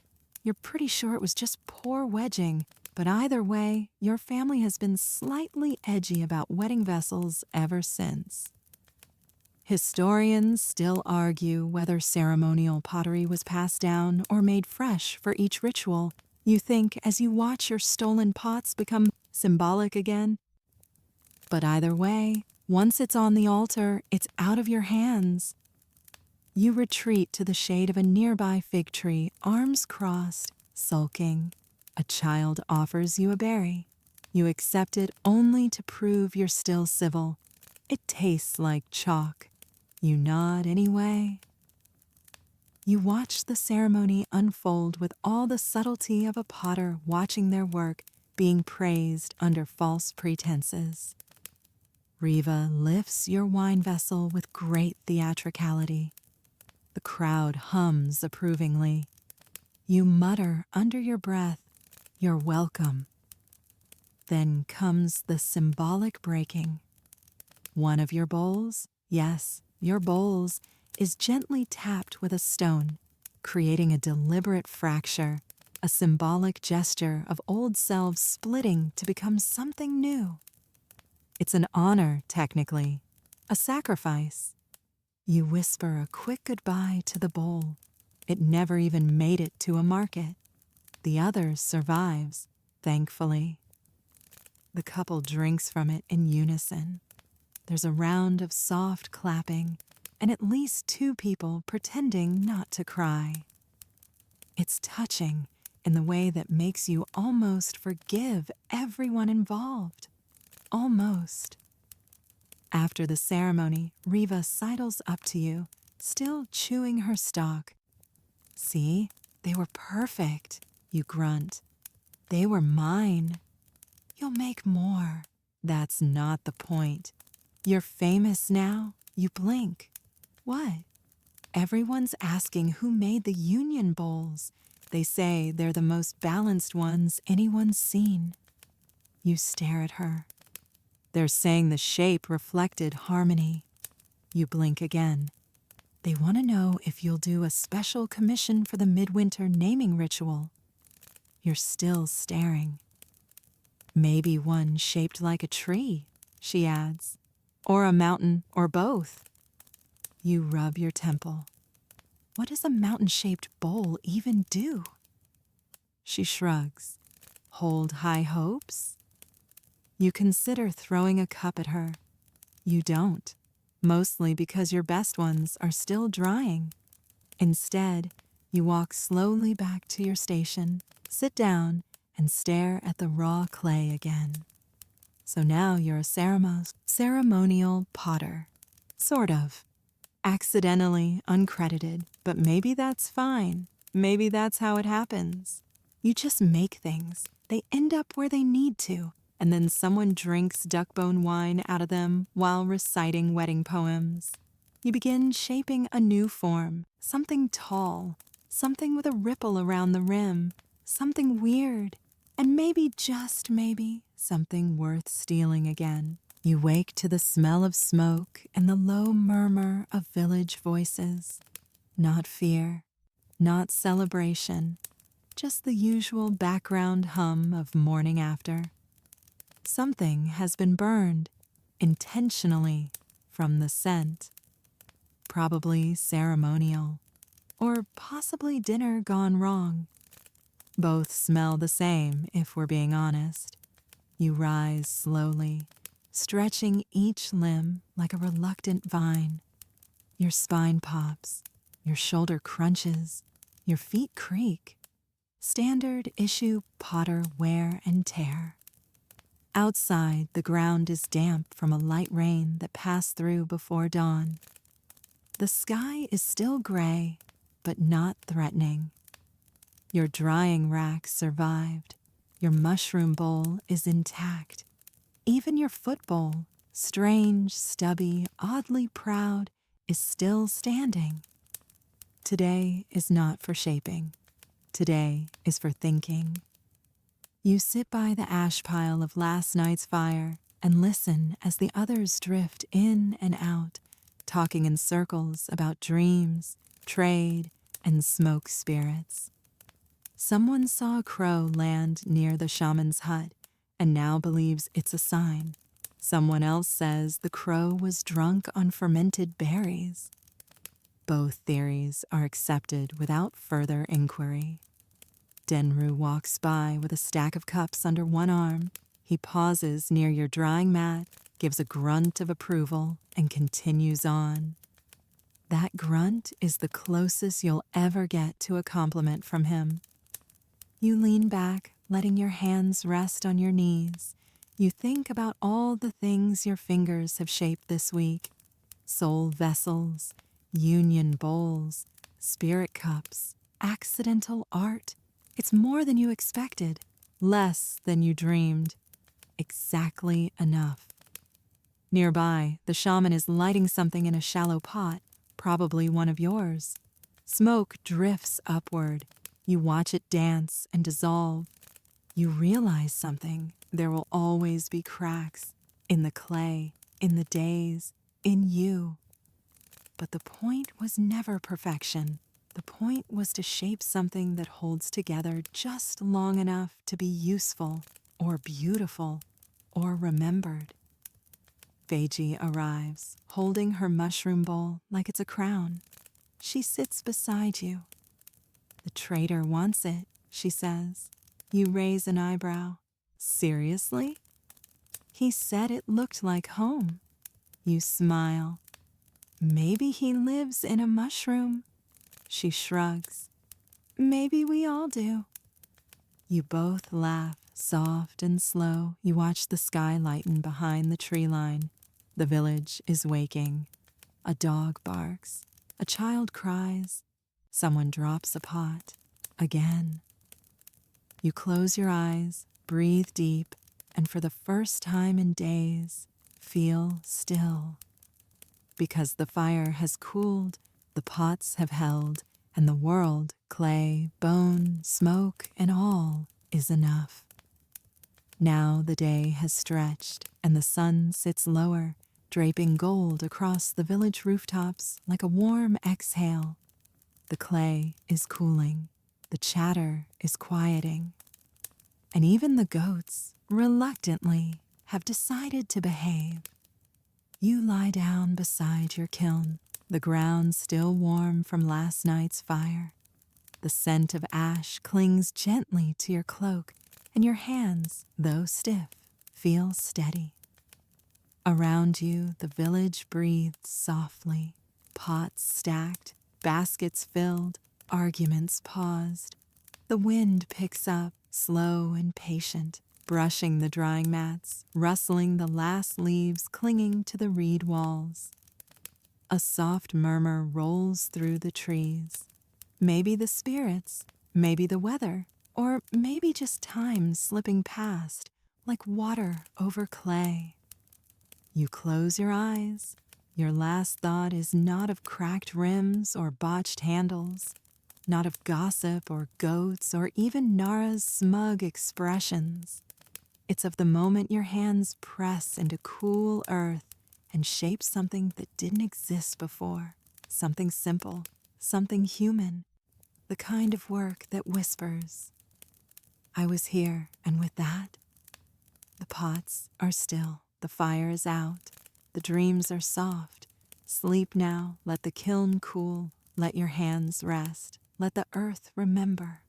You're pretty sure it was just poor wedging, but either way, your family has been slightly edgy about wedding vessels ever since." Historians still argue whether ceremonial pottery was passed down or made fresh for each ritual. You think as you watch your stolen pots become symbolic again. But either way, once it's on the altar, it's out of your hands. You retreat to the shade of a nearby fig tree, arms crossed, sulking. A child offers you a berry. You accept it only to prove you're still civil. It tastes like chalk. You nod anyway. You watch the ceremony unfold with all the subtlety of a potter watching their work being praised under false pretenses. Riva lifts your wine vessel with great theatricality. The crowd hums approvingly. You mutter under your breath, "You're welcome." Then comes the symbolic breaking. One of your bowls, yes, your bowls, is gently tapped with a stone, creating a deliberate fracture, a symbolic gesture of old selves splitting to become something new. It's an honor, technically, a sacrifice. You whisper a quick goodbye to the bowl. It never even made it to a market. The other survives, thankfully. The couple drinks from it in unison. There's a round of soft clapping, and at least 2 people pretending not to cry. It's touching in the way that makes you almost forgive everyone involved. Almost. After the ceremony, Riva sidles up to you, still chewing her stalk. "See, they were perfect," you grunt. "They were mine." "You'll make more." "That's not the point. You're famous now." You blink. "What?" "Everyone's asking who made the union bowls. They say they're the most balanced ones anyone's seen." You stare at her. "They're saying the shape reflected harmony." You blink again. "They want to know if you'll do a special commission for the midwinter naming ritual." You're still staring. "Maybe one shaped like a tree," she adds. "Or a mountain, or both." You rub your temple. "What does a mountain-shaped bowl even do?" She shrugs. "Hold high hopes?" You consider throwing a cup at her. You don't, mostly because your best ones are still drying. Instead, you walk slowly back to your station, sit down, and stare at the raw clay again. So now you're a ceremonial potter. Sort of. Accidentally, uncredited, but maybe that's fine. Maybe that's how it happens. You just make things. They end up where they need to, and then someone drinks duckbone wine out of them while reciting wedding poems. You begin shaping a new form, something tall, something with a ripple around the rim, something weird, and maybe, just maybe, something worth stealing again. You wake to the smell of smoke and the low murmur of village voices. Not fear, not celebration, just the usual background hum of morning after. Something has been burned, intentionally, from the scent. Probably ceremonial, or possibly dinner gone wrong. Both smell the same, if we're being honest. You rise slowly, stretching each limb like a reluctant vine. Your spine pops, your shoulder crunches, your feet creak. Standard issue potter wear and tear. Outside, the ground is damp from a light rain that passed through before dawn. The sky is still gray, but not threatening. Your drying rack survived. Your mushroom bowl is intact. Even your foot bowl, strange, stubby, oddly proud, is still standing. Today is not for shaping. Today is for thinking. You sit by the ash pile of last night's fire and listen as the others drift in and out, talking in circles about dreams, trade, and smoke spirits. Someone saw a crow land near the shaman's hut and now believes it's a sign. Someone else says the crow was drunk on fermented berries. Both theories are accepted without further inquiry. Denru walks by with a stack of cups under one arm. He pauses near your drying mat, gives a grunt of approval, and continues on. That grunt is the closest you'll ever get to a compliment from him. You lean back, letting your hands rest on your knees. You think about all the things your fingers have shaped this week. Soul vessels, union bowls, spirit cups, accidental art. It's more than you expected, less than you dreamed. Exactly enough. Nearby, the shaman is lighting something in a shallow pot, probably one of yours. Smoke drifts upward. You watch it dance and dissolve. You realize something. There will always be cracks in the clay, in the days, in you. But the point was never perfection. The point was to shape something that holds together just long enough to be useful, or beautiful, or remembered. Feiji arrives, holding her mushroom bowl like it's a crown. She sits beside you. The trader wants it, she says. You raise an eyebrow. Seriously? He said it looked like home. You smile. Maybe he lives in a mushroom. She shrugs. Maybe we all do. You both laugh, soft and slow. You watch the sky lighten behind the tree line. The village is waking. A dog barks. A child cries. Someone drops a pot. Again. You close your eyes, breathe deep, and for the first time in days, feel still. Because the fire has cooled, the pots have held, and the world, clay, bone, smoke, and all, is enough. Now the day has stretched, and the sun sits lower, draping gold across the village rooftops like a warm exhale. The clay is cooling. The chatter is quieting. And even the goats, reluctantly, have decided to behave. You lie down beside your kiln, the ground still warm from last night's fire. The scent of ash clings gently to your cloak, and your hands, though stiff, feel steady. Around you, the village breathes softly, pots stacked, baskets filled, arguments paused. The wind picks up, slow and patient, brushing the drying mats, rustling the last leaves clinging to the reed walls. A soft murmur rolls through the trees. Maybe the spirits, maybe the weather, or maybe just time slipping past like water over clay. You close your eyes. Your last thought is not of cracked rims or botched handles, not of gossip or goats or even Nara's smug expressions. It's of the moment your hands press into cool earth and shape something that didn't exist before, something simple, something human, the kind of work that whispers, "I was here," and with that, the pots are still, the fire is out, the dreams are soft. Sleep now, let the kiln cool, let your hands rest, let the earth remember.